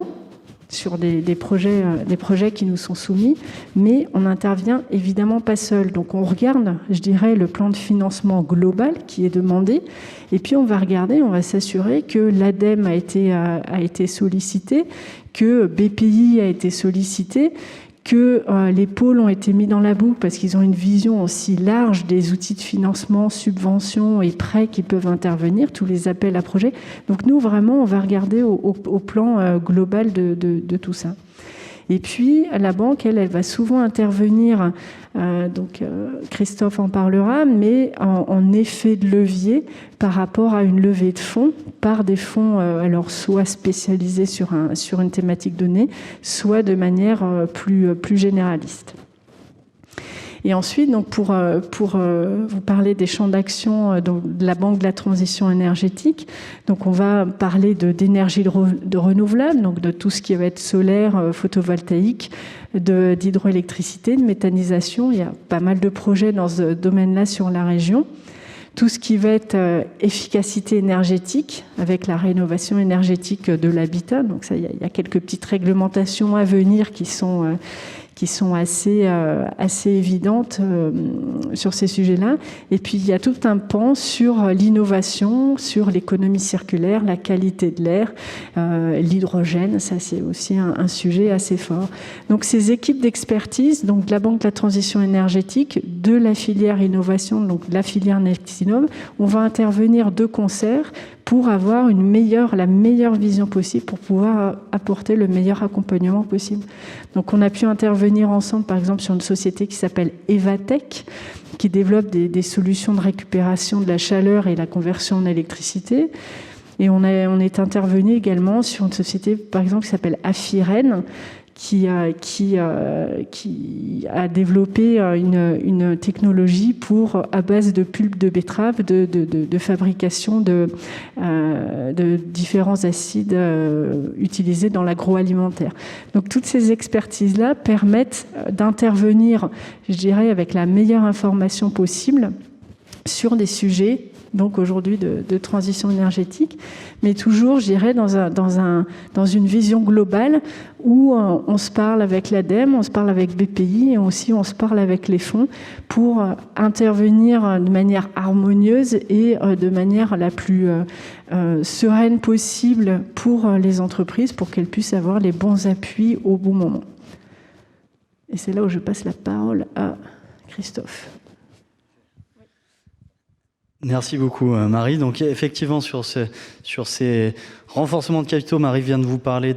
sur des projets qui nous sont soumis, mais on n'intervient évidemment pas seul. Donc on regarde, je dirais, le plan de financement global qui est demandé, et puis on va s'assurer que l'ADEME a été sollicité, que BPI a été sollicité, que les pôles ont été mis dans la boucle parce qu'ils ont une vision aussi large des outils de financement, subventions et prêts qui peuvent intervenir, tous les appels à projets. Donc nous, vraiment, on va regarder au plan global de tout ça. Et puis, la banque, elle va souvent intervenir, Christophe en parlera, mais en effet de levier par rapport à une levée de fonds, par des fonds alors soit spécialisés sur une thématique donnée, soit de manière plus généraliste. Et ensuite, donc pour vous parler des champs d'action de la Banque de la transition énergétique, donc on va parler d'énergie de renouvelable, donc de tout ce qui va être solaire, photovoltaïque, d'hydroélectricité, de méthanisation. Il y a pas mal de projets dans ce domaine-là sur la région. Tout ce qui va être efficacité énergétique, avec la rénovation énergétique de l'habitat. Donc ça, il y a quelques petites réglementations à venir qui sont assez évidentes sur ces sujets-là. Et puis, il y a tout un pan sur l'innovation, sur l'économie circulaire, la qualité de l'air, l'hydrogène. Ça, c'est aussi un sujet assez fort. Donc, ces équipes d'expertise, donc de la Banque de la transition énergétique, de la filière innovation, donc de la filière Nextinov, on va intervenir de concert pour avoir la meilleure vision possible, pour pouvoir apporter le meilleur accompagnement possible. Donc on a pu intervenir ensemble, par exemple, sur une société qui s'appelle Evatech, qui développe des solutions de récupération de la chaleur et la conversion en électricité. Et on est intervenu également sur une société, par exemple, qui s'appelle Afiren, qui a développé une technologie à base de pulpe de betterave de fabrication de différents acides utilisés dans l'agroalimentaire. Donc toutes ces expertises-là permettent d'intervenir, je dirais, avec la meilleure information possible sur des sujets donc aujourd'hui de transition énergétique, mais toujours, je dirais, dans une vision globale où on se parle avec l'ADEME, on se parle avec BPI et aussi on se parle avec les fonds pour intervenir de manière harmonieuse et de manière la plus sereine possible pour les entreprises, pour qu'elles puissent avoir les bons appuis au bon moment. Et c'est là où je passe la parole à Christophe. Merci beaucoup, Marie. Donc, effectivement, sur ces renforcements de capitaux, Marie vient de vous parler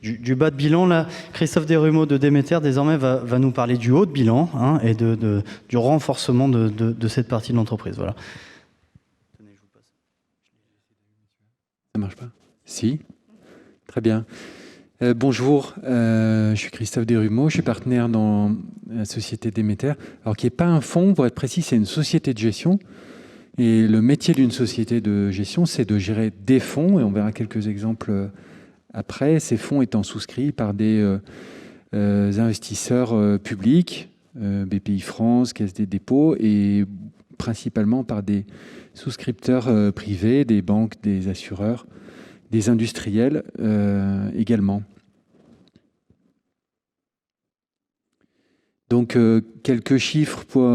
du bas de bilan. Là, Christophe Desrumeaux de Demeter, désormais, va nous parler du haut de bilan et du renforcement de cette partie de l'entreprise. Voilà. Ça marche pas? Si. Très bien. Bonjour, je suis Christophe Desrumeaux, je suis partenaire dans la société Demeter, alors qui n'est pas un fonds, pour être précis, c'est une société de gestion. Et le métier d'une société de gestion, c'est de gérer des fonds, et on verra quelques exemples après, ces fonds étant souscrits par des investisseurs publics, BPI France, Caisse des dépôts, et principalement par des souscripteurs privés, des banques, des assureurs, des industriels également. Donc, quelques chiffres pour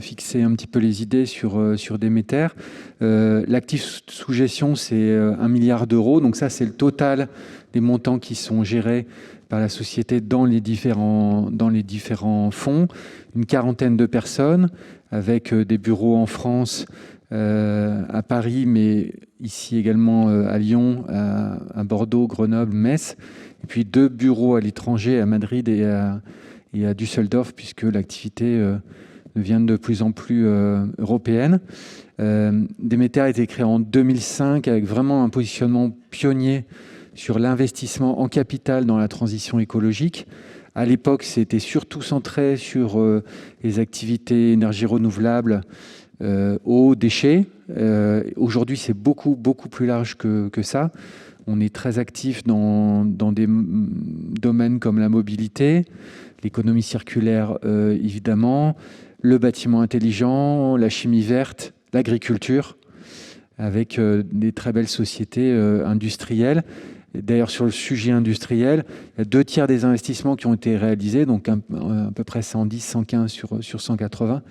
fixer un petit peu les idées sur Demeter. L'actif sous gestion, c'est 1 milliard d'euros. Donc ça, c'est le total des montants qui sont gérés par la société dans les différents fonds. Une quarantaine de personnes, avec des bureaux en France, à Paris, mais ici également à Lyon, à Bordeaux, Grenoble, Metz. Et puis 2 bureaux à l'étranger, à Madrid et à Düsseldorf, puisque l'activité devient de plus en plus européenne. Demeter a été créé en 2005 avec vraiment un positionnement pionnier sur l'investissement en capital dans la transition écologique. À l'époque, c'était surtout centré sur les activités énergie renouvelable, eau, déchets. Aujourd'hui, c'est beaucoup plus large que ça. On est très actif dans des domaines comme la mobilité, l'économie circulaire, évidemment, le bâtiment intelligent, la chimie verte, l'agriculture, avec des très belles sociétés industrielles. D'ailleurs, sur le sujet industriel, il y a 2/3 des investissements qui ont été réalisés, donc à peu près 110, 115 sur 180,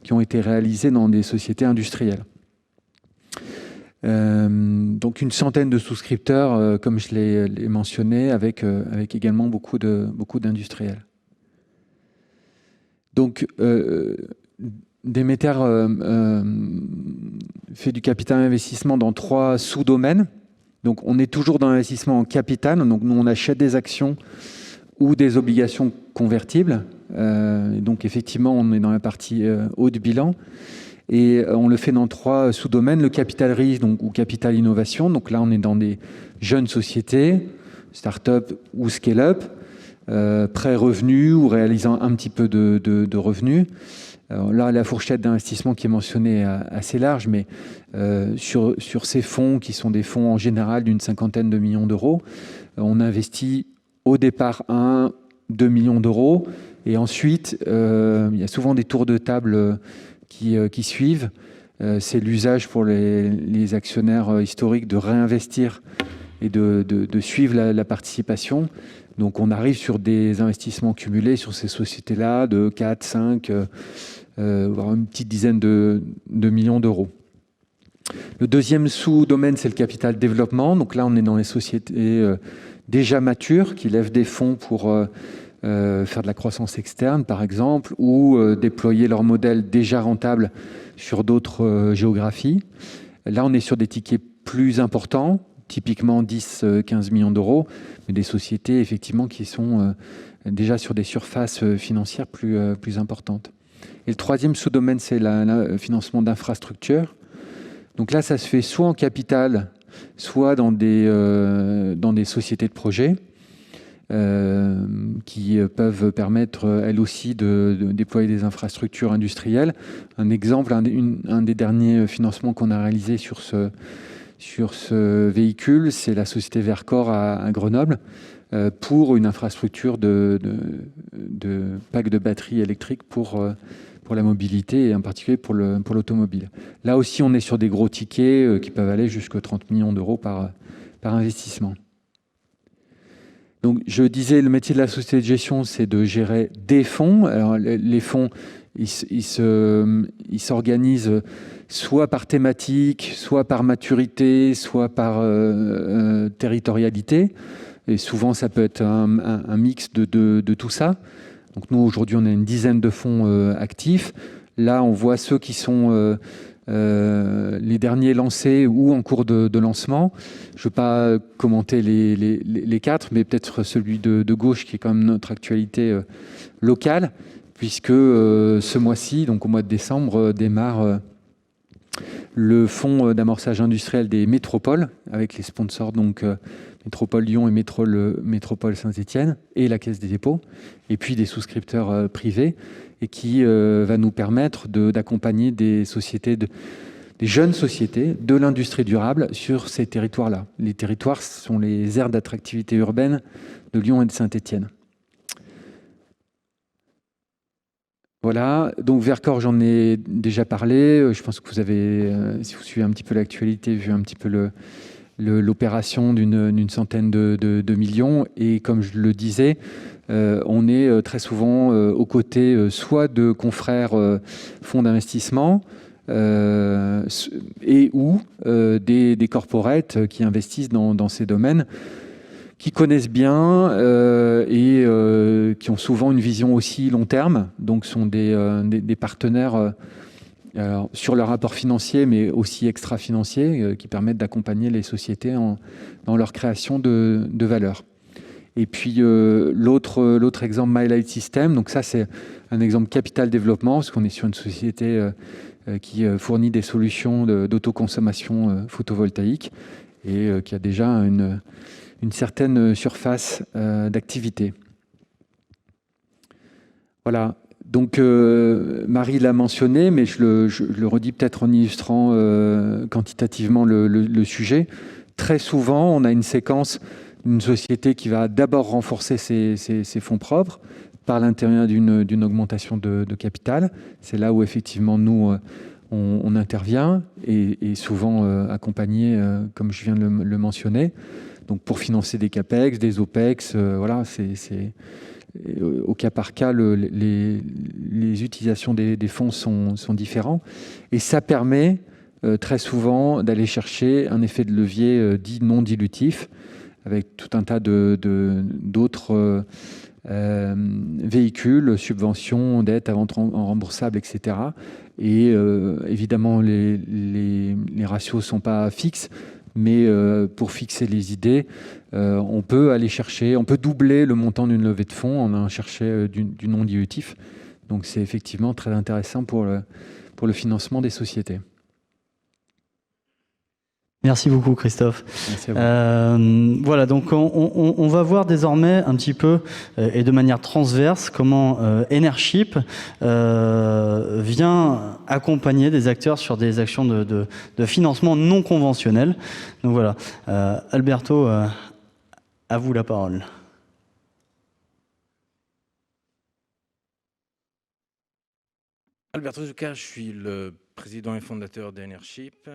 qui ont été réalisés dans des sociétés industrielles. Donc une centaine de souscripteurs, comme je l'ai mentionné, avec également beaucoup d'industriels. Donc, Demeter fait du capital investissement dans 3 sous-domaines. Donc, on est toujours dans l'investissement en capital. Donc, nous, on achète des actions ou des obligations convertibles. Donc effectivement, on est dans la partie haut de bilan. Et on le fait dans 3 sous-domaines, le capital risque ou capital innovation. Donc là, on est dans des jeunes sociétés, start-up ou scale-up, pré-revenus ou réalisant un petit peu de revenus. Alors là, la fourchette d'investissement qui est mentionnée est assez large, mais sur ces fonds, qui sont des fonds en général d'une 50aine de millions d'euros, on investit au départ 1-2 millions d'euros, et ensuite, il y a souvent des tours de table qui suivent. C'est l'usage pour les actionnaires historiques de réinvestir et de suivre la participation. Donc on arrive sur des investissements cumulés sur ces sociétés-là de 4, 5, voire une petite dizaine de millions d'euros. Le deuxième sous-domaine, c'est le capital développement. Donc là, on est dans les sociétés déjà matures qui lèvent des fonds pour faire de la croissance externe, par exemple, ou déployer leur modèle déjà rentable sur d'autres géographies. Là, on est sur des tickets plus importants, typiquement 10-15 millions d'euros, mais des sociétés effectivement qui sont déjà sur des surfaces financières plus importantes. Et le troisième sous-domaine, c'est le financement d'infrastructures. Donc là, ça se fait soit en capital, soit dans des sociétés de projet qui peuvent permettre, elles aussi, de déployer des infrastructures industrielles. Un exemple, un des derniers financements qu'on a réalisé sur ce véhicule, c'est la société Vercor à Grenoble pour une infrastructure de pack de batteries électriques pour la mobilité et en particulier pour l'automobile. Là aussi, on est sur des gros tickets qui peuvent aller jusqu'à 30 millions d'euros par investissement. Donc, je disais, le métier de la société de gestion, c'est de gérer des fonds. Alors, les fonds, ils s'organisent soit par thématique, soit par maturité, soit par territorialité. Et souvent, ça peut être un mix de tout ça. Donc nous, aujourd'hui, on a une dizaine de fonds actifs. Là, on voit ceux qui sont les derniers lancés ou en cours de lancement. Je ne veux pas commenter les 4, mais peut-être celui de gauche, qui est quand même notre actualité locale, puisque ce mois-ci, donc au mois de décembre, démarre le fonds d'amorçage industriel des métropoles, avec les sponsors donc Métropole Lyon et Métropole Saint-Étienne et la Caisse des dépôts, et puis des souscripteurs privés, et qui va nous permettre d'accompagner des jeunes sociétés de l'industrie durable sur ces territoires-là. Les territoires sont les aires d'attractivité urbaine de Lyon et de Saint-Étienne. Voilà, donc Vercor, j'en ai déjà parlé. Je pense que vous avez, si vous suivez un petit peu l'actualité, vu un petit peu l'opération d'une centaine de millions. Et comme je le disais, on est très souvent aux côtés soit de confrères fonds d'investissement et ou des corporates qui investissent dans ces domaines, qui connaissent bien et qui ont souvent une vision aussi long terme, donc sont des partenaires sur leur rapport financier, mais aussi extra-financier, qui permettent d'accompagner les sociétés dans leur création de valeur. Et puis l'autre exemple, My Light System, donc ça c'est un exemple capital développement, parce qu'on est sur une société qui fournit des solutions d'autoconsommation photovoltaïque et qui a déjà une certaine surface d'activité. Voilà. Donc, Marie l'a mentionné, mais je le redis peut-être en illustrant quantitativement le sujet. Très souvent, on a une séquence d'une société qui va d'abord renforcer ses fonds propres par l'intérieur d'une augmentation de capital. C'est là où, effectivement, nous, on intervient et souvent accompagné, comme je viens de le mentionner. Donc, pour financer des CAPEX, des OPEX, voilà, c'est au cas par cas, les utilisations des fonds sont différents. Et ça permet très souvent d'aller chercher un effet de levier dit non dilutif, avec tout un tas d'autres véhicules, subventions, dettes, avances remboursables, etc. Et évidemment, les ratios ne sont pas fixes, Mais pour fixer les idées, on peut aller chercher, on peut doubler le montant d'une levée de fonds en allant chercher du non dilutif. Donc c'est effectivement très intéressant pour le financement des sociétés. Merci beaucoup Christophe. Merci à vous. Voilà, donc on va voir désormais un petit peu et de manière transverse comment Enership vient accompagner des acteurs sur des actions de financement non conventionnelles. Donc voilà, Alberto, à vous la parole. Alberto Zucca, je suis le président et fondateur d'Enership.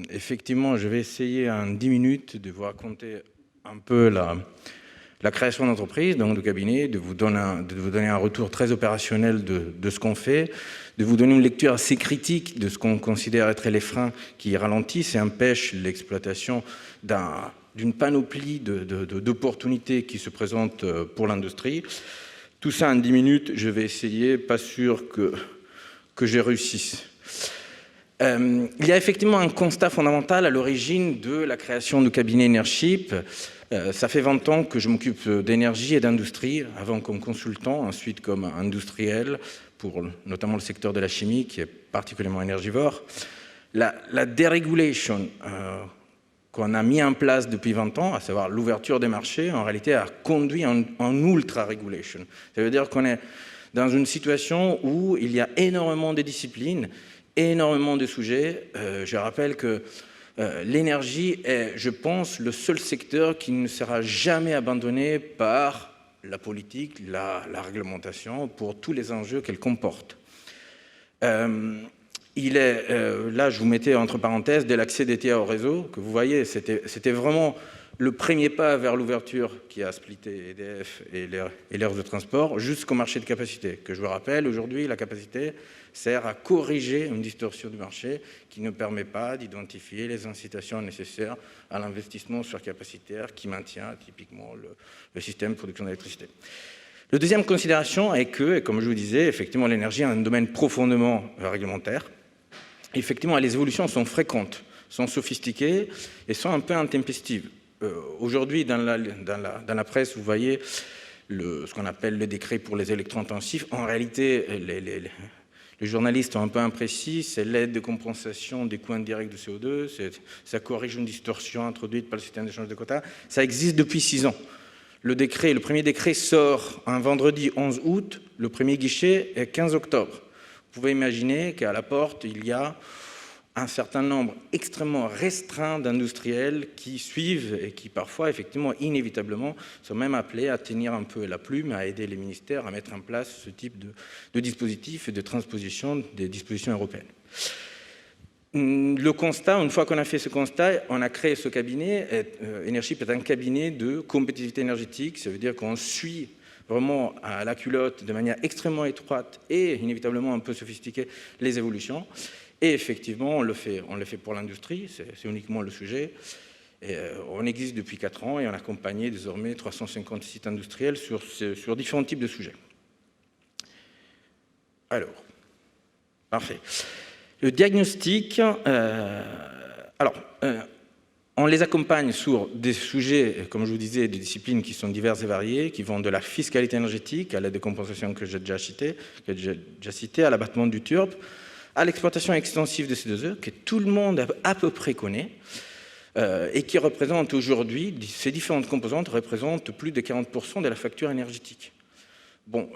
Effectivement, je vais essayer en 10 minutes de vous raconter un peu la création d'entreprise, donc de cabinet, de vous donner un retour très opérationnel de ce qu'on fait, de vous donner une lecture assez critique de ce qu'on considère être les freins qui ralentissent et empêchent l'exploitation d'une panoplie d'opportunités qui se présentent pour l'industrie. Tout ça en 10 minutes, je vais essayer, pas sûr que j'ai réussi. Il y a effectivement un constat fondamental à l'origine de la création du cabinet Enership. Ça fait 20 ans que je m'occupe d'énergie et d'industrie, avant comme consultant, ensuite comme industriel, pour notamment le secteur de la chimie, qui est particulièrement énergivore. La deregulation qu'on a mis en place depuis 20 ans, à savoir l'ouverture des marchés, en réalité a conduit en ultra-regulation. Ça veut dire qu'on est dans une situation où il y a énormément de disciplines, énormément de sujets. Je rappelle que l'énergie est, je pense, le seul secteur qui ne sera jamais abandonné par la politique, la réglementation, pour tous les enjeux qu'elle comporte. Là, je vous mettais entre parenthèses de l'accès d'ETA au réseau, que vous voyez, c'était vraiment le premier pas vers l'ouverture qui a splitté EDF et l'aire de transport jusqu'au marché de capacité. Que je vous rappelle, aujourd'hui, la capacité sert à corriger une distorsion du marché qui ne permet pas d'identifier les incitations nécessaires à l'investissement surcapacitaire qui maintient typiquement le système de production d'électricité. La deuxième considération est que, comme je vous disais, effectivement, l'énergie est un domaine profondément réglementaire. Effectivement, les évolutions sont fréquentes, sont sophistiquées et sont un peu intempestives. Aujourd'hui, dans la presse, vous voyez ce qu'on appelle le décret pour les électro-intensifs. En réalité, les journalistes sont un peu imprécis. C'est l'aide de compensation des coûts indirects de CO2. Ça corrige une distorsion introduite par le système d'échange de quotas. Ça existe depuis 6 ans. Le premier décret sort un vendredi 11 août. Le premier guichet est 15 octobre. Vous pouvez imaginer qu'à la porte, il y a un certain nombre extrêmement restreint d'industriels qui suivent et qui parfois, effectivement, inévitablement, sont même appelés à tenir un peu la plume, à aider les ministères à mettre en place ce type de dispositif et de transposition des dispositions européennes. Le constat, une fois qu'on a fait ce constat, on a créé ce cabinet. Enership est un cabinet de compétitivité énergétique, ça veut dire qu'on suit vraiment à la culotte de manière extrêmement étroite et inévitablement un peu sophistiquée les évolutions. Et effectivement, on le fait pour l'industrie, c'est uniquement le sujet. Et on existe depuis 4 ans et on a accompagné désormais 350 sites industriels sur différents types de sujets. Alors, parfait. Le diagnostic, on les accompagne sur des sujets, comme je vous disais, des disciplines qui sont diverses et variées, qui vont de la fiscalité énergétique à l'aide de compensation que j'ai déjà cité, à l'abattement du TURP, à l'exploitation extensive de C2E, que tout le monde à peu près connaît, et qui représente aujourd'hui, ces différentes composantes représentent plus de 40% de la facture énergétique. Bon,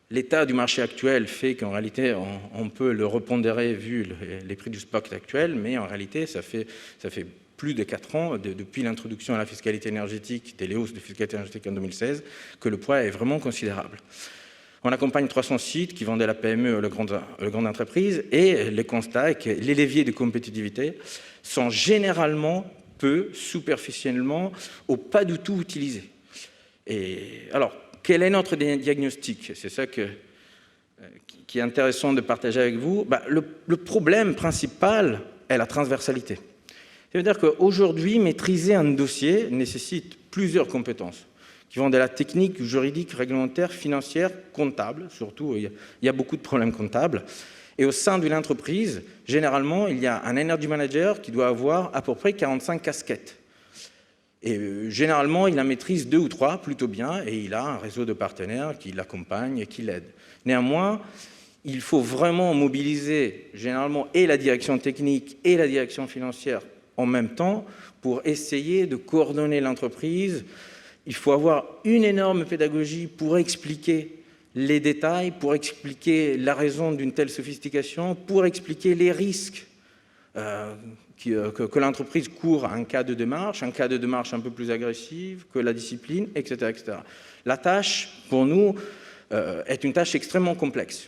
l'état du marché actuel fait qu'en réalité, on peut le repondérer vu les prix du spot actuel, mais en réalité, ça fait plus de 4 ans, depuis l'introduction à la fiscalité énergétique, des hausses de fiscalité énergétique en 2016, que le poids est vraiment considérable. On accompagne 300 sites qui vont de la PME à la grande entreprise et le constat est que les leviers de compétitivité sont généralement peu, superficiellement, ou pas du tout utilisés. Et alors, quel est notre diagnostic? C'est ça qui est intéressant de partager avec vous. Le problème principal est la transversalité. Ça veut dire qu'aujourd'hui, maîtriser un dossier nécessite plusieurs compétences qui vont de la technique, juridique, réglementaire, financière, comptable, surtout, il y a beaucoup de problèmes comptables, Et au sein d'une entreprise, généralement, il y a un energy manager qui doit avoir à peu près 45 casquettes. Et généralement, il en maîtrise 2 ou 3 plutôt bien, et il a un réseau de partenaires qui l'accompagnent et qui l'aident. Néanmoins, il faut vraiment mobiliser généralement et la direction technique et la direction financière en même temps pour essayer de coordonner l'entreprise. Il faut avoir une énorme pédagogie pour expliquer les détails, pour expliquer la raison d'une telle sophistication, pour expliquer les risques que l'entreprise court en cas de démarche, un peu plus agressive, que la discipline, etc. etc. La tâche, pour nous, est une tâche extrêmement complexe.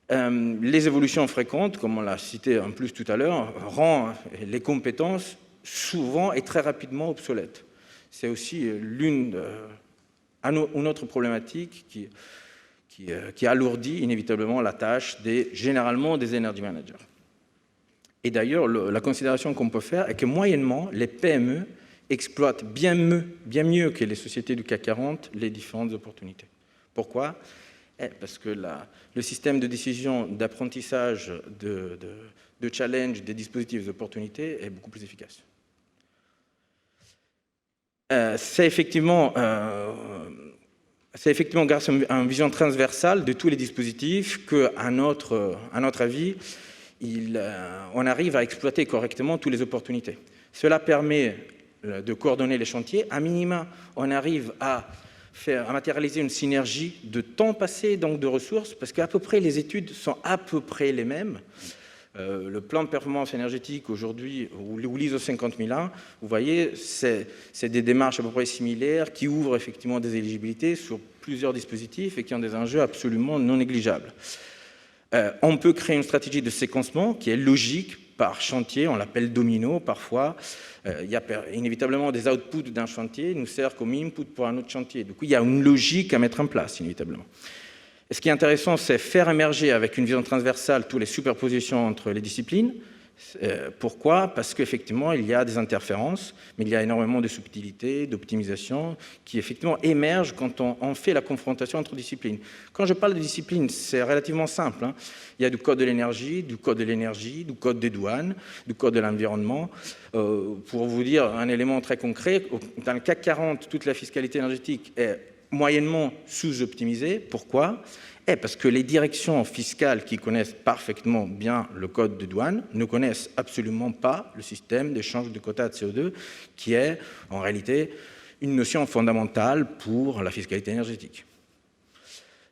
Les évolutions fréquentes, comme on l'a cité en plus tout à l'heure, rendent les compétences souvent et très rapidement obsolètes. C'est aussi une autre problématique qui alourdit inévitablement la tâche généralement des energy managers. Et d'ailleurs, la considération qu'on peut faire est que moyennement, les PME exploitent bien mieux que les sociétés du CAC 40 les différentes opportunités. Pourquoi ? Parce que le système de décision, d'apprentissage, de challenge des dispositifs d'opportunité est beaucoup plus efficace. C'est effectivement grâce à une vision transversale de tous les dispositifs qu'à notre avis, on arrive à exploiter correctement toutes les opportunités. Cela permet de coordonner les chantiers. À minima, on arrive à matérialiser une synergie de temps passé, donc de ressources, parce qu'à peu près les études sont à peu près les mêmes. Le plan de performance énergétique aujourd'hui, ou l'ISO 50001, vous voyez, c'est des démarches à peu près similaires qui ouvrent effectivement des éligibilités sur plusieurs dispositifs et qui ont des enjeux absolument non négligeables. On peut créer une stratégie de séquencement qui est logique par chantier, on l'appelle domino parfois. Il y a inévitablement des outputs d'un chantier, il nous sert comme input pour un autre chantier. Du coup, il y a une logique à mettre en place, inévitablement. Et ce qui est intéressant, c'est faire émerger avec une vision transversale toutes les superpositions entre les disciplines. Pourquoi ? Parce qu'effectivement, il y a des interférences, mais il y a énormément de subtilités, d'optimisation qui effectivement émergent quand on fait la confrontation entre disciplines. Quand je parle de disciplines, c'est relativement simple. Il y a du code de l'énergie, du code des douanes, du code de l'environnement. Pour vous dire un élément très concret, dans le CAC 40, toute la fiscalité énergétique est moyennement sous-optimisée. Pourquoi ? Parce que les directions fiscales qui connaissent parfaitement bien le code de douane ne connaissent absolument pas le système d'échange de quotas de CO2, qui est en réalité une notion fondamentale pour la fiscalité énergétique.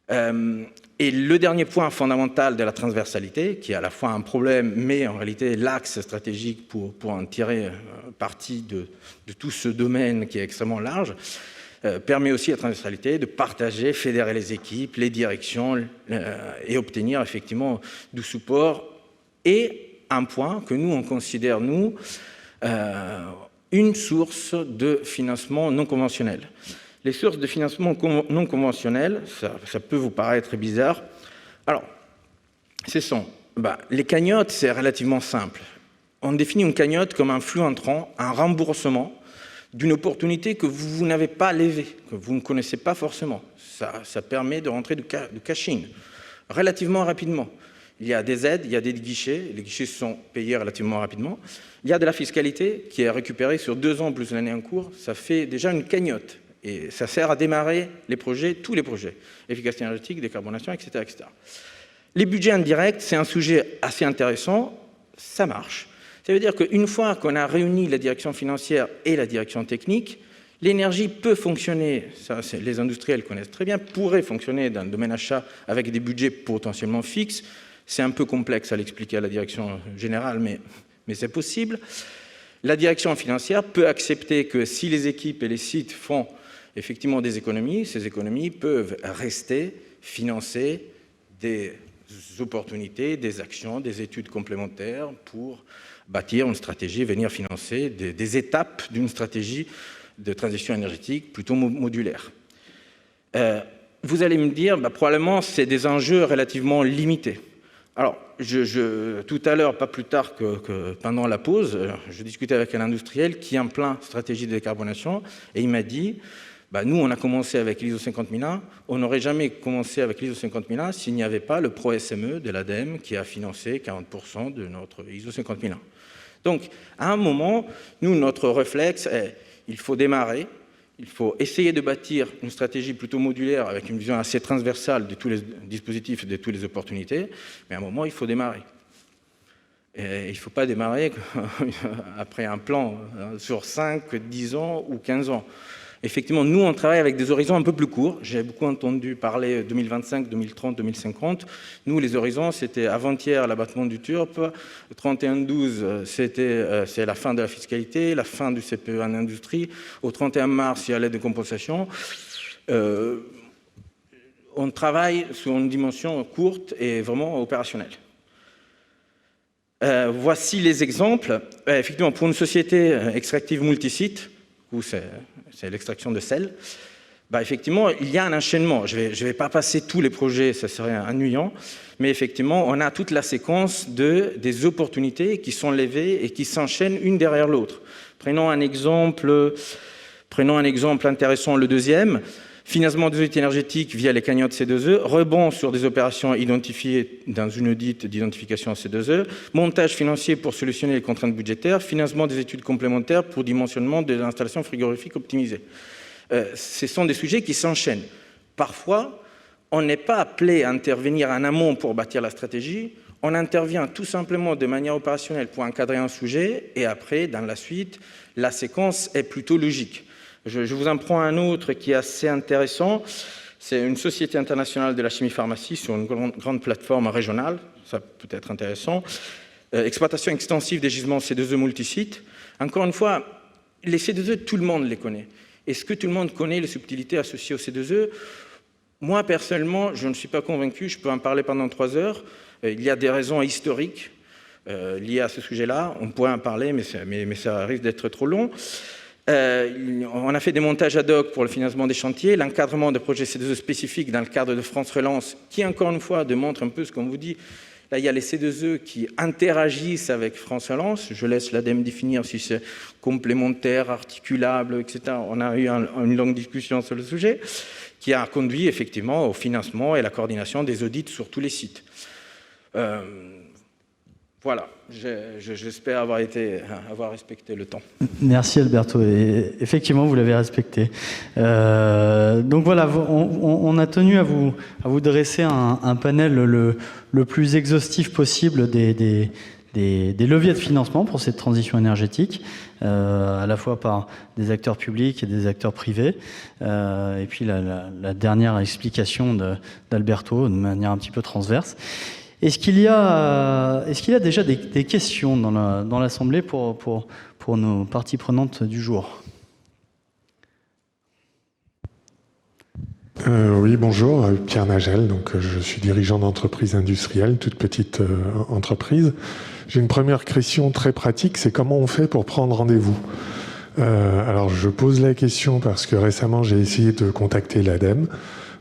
Et le dernier point fondamental de la transversalité, qui est à la fois un problème, mais en réalité l'axe stratégique pour en tirer parti de tout ce domaine qui est extrêmement large, permet aussi à la transversalité de partager, fédérer les équipes, les directions et obtenir effectivement du support. Et un point que nous, on considère, une source de financement non conventionnel. Les sources de financement non conventionnelles, ça peut vous paraître bizarre. Alors, les cagnottes, c'est relativement simple. On définit une cagnotte comme un flux entrant, un remboursement d'une opportunité que vous n'avez pas levée, que vous ne connaissez pas forcément. Ça permet de rentrer du cash-in relativement rapidement. Il y a des aides, il y a des guichets, les guichets sont payés relativement rapidement. Il y a de la fiscalité qui est récupérée sur 2 ans plus l'année en cours. Ça fait déjà une cagnotte et ça sert à démarrer les projets, tous les projets, efficacité énergétique, décarbonation, etc., etc. Les budgets indirects, c'est un sujet assez intéressant, ça marche. Ça veut dire qu'une fois qu'on a réuni la direction financière et la direction technique, l'énergie peut fonctionner, ça les industriels connaissent très bien, pourrait fonctionner dans le domaine achat avec des budgets potentiellement fixes. C'est un peu complexe à l'expliquer à la direction générale, mais c'est possible. La direction financière peut accepter que si les équipes et les sites font effectivement des économies, ces économies peuvent rester financer des opportunités, des actions, des études complémentaires pour bâtir une stratégie, venir financer des étapes d'une stratégie de transition énergétique plutôt modulaire. Vous allez me dire, probablement, c'est des enjeux relativement limités. Alors, tout à l'heure, pas plus tard que pendant la pause, je discutais avec un industriel qui est en plein stratégie de décarbonation et il m'a dit, Nous, on a commencé avec l'ISO 50001. On n'aurait jamais commencé avec l'ISO 50001 s'il n'y avait pas le ProSME de l'ADEME qui a financé 40% de notre ISO 50001. Donc, à un moment, nous, notre réflexe est il faut démarrer, il faut essayer de bâtir une stratégie plutôt modulaire avec une vision assez transversale de tous les dispositifs et de toutes les opportunités, mais à un moment, il faut démarrer. Et il ne faut pas démarrer après un plan sur 5, 10 ans ou 15 ans. Effectivement, nous, on travaille avec des horizons un peu plus courts. J'ai beaucoup entendu parler 2025, 2030, 2050. Nous, les horizons, c'était avant-hier l'abattement du TURP, 31-12, c'est la fin de la fiscalité, la fin du CPE en industrie. Au 31 mars, il y a l'aide de compensation. On travaille sur une dimension courte et vraiment opérationnelle. Voici les exemples. Effectivement, pour une société extractive multisite, où c'est l'extraction de sel, effectivement, il y a un enchaînement. Je vais pas passer tous les projets, ça serait ennuyant, mais effectivement, on a toute la séquence des opportunités qui sont levées et qui s'enchaînent une derrière l'autre. Prenons un exemple intéressant, le deuxième. Financement des audits énergétiques via les cagnottes C2E, rebond sur des opérations identifiées dans une audit d'identification C2E, montage financier pour solutionner les contraintes budgétaires, financement des études complémentaires pour dimensionnement de l'installation frigorifique optimisée. Ce sont des sujets qui s'enchaînent. Parfois, on n'est pas appelé à intervenir en amont pour bâtir la stratégie, on intervient tout simplement de manière opérationnelle pour encadrer un sujet, et après, dans la suite, la séquence est plutôt logique. Je vous en prends un autre qui est assez intéressant. C'est une société internationale de la chimie-pharmacie sur une grande plateforme régionale. Ça peut être intéressant. Exploitation extensive des gisements C2E multisites. Encore une fois, les C2E, tout le monde les connaît. Est-ce que tout le monde connaît les subtilités associées aux C2E? Moi, personnellement, je ne suis pas convaincu. Je peux en parler pendant 3 heures. Il y a des raisons historiques liées à ce sujet-là. On pourrait en parler, mais ça risque d'être trop long. On a fait des montages ad hoc pour le financement des chantiers, l'encadrement de projets C2E spécifiques dans le cadre de France Relance, qui, encore une fois, démontre un peu ce qu'on vous dit. Là, il y a les C2E qui interagissent avec France Relance. Je laisse l'ADEME définir si c'est complémentaire, articulable, etc. On a eu une longue discussion sur le sujet, qui a conduit effectivement au financement et à la coordination des audits sur tous les sites. Voilà, j'espère avoir respecté le temps. Merci Alberto, et effectivement vous l'avez respecté. Donc voilà, on a tenu à vous dresser un panel le plus exhaustif possible des leviers de financement pour cette transition énergétique, à la fois par des acteurs publics et des acteurs privés. Et puis la dernière explication d'Alberto de manière un petit peu transverse. Est-ce qu'il y a déjà des questions dans l'Assemblée pour nos parties prenantes du jour? Oui, bonjour, Pierre Nagel, donc je suis dirigeant d'entreprise industrielle, toute petite entreprise. J'ai une première question très pratique, c'est comment on fait pour prendre rendez-vous? Alors je pose la question parce que récemment j'ai essayé de contacter l'ADEME.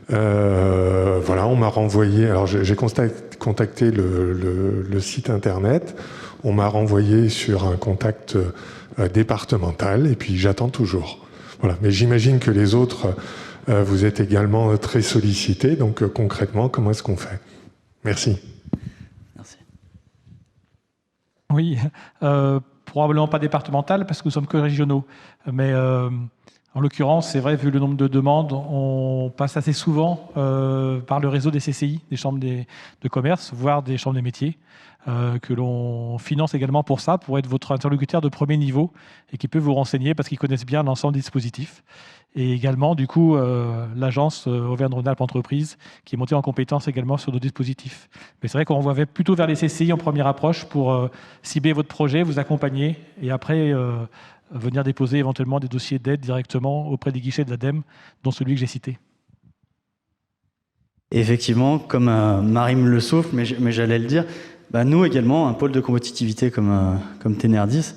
Voilà, on m'a renvoyé. Alors j'ai contacté le site internet. On m'a renvoyé sur un contact départemental et puis j'attends toujours. Voilà. Mais j'imagine que les autres, vous êtes également très sollicités. Donc concrètement, comment est-ce qu'on fait? Merci. Merci. Oui, probablement pas départemental parce que nous sommes que régionaux, mais en l'occurrence, c'est vrai, vu le nombre de demandes, on passe assez souvent par le réseau des CCI, des chambres de commerce, voire des chambres des métiers, que l'on finance également pour ça, pour être votre interlocuteur de premier niveau et qui peut vous renseigner parce qu'ils connaissent bien l'ensemble des dispositifs. Et également, du coup, l'agence Auvergne-Rhône-Alpes Entreprises qui est montée en compétence également sur nos dispositifs. Mais c'est vrai qu'on va plutôt vers les CCI en première approche pour cibler votre projet, vous accompagner et après venir déposer éventuellement des dossiers d'aide directement auprès des guichets de l'ADEME, dont celui que j'ai cité. Effectivement, comme Marie me le souffle, mais j'allais le dire, nous également, un pôle de compétitivité comme Tenerdis,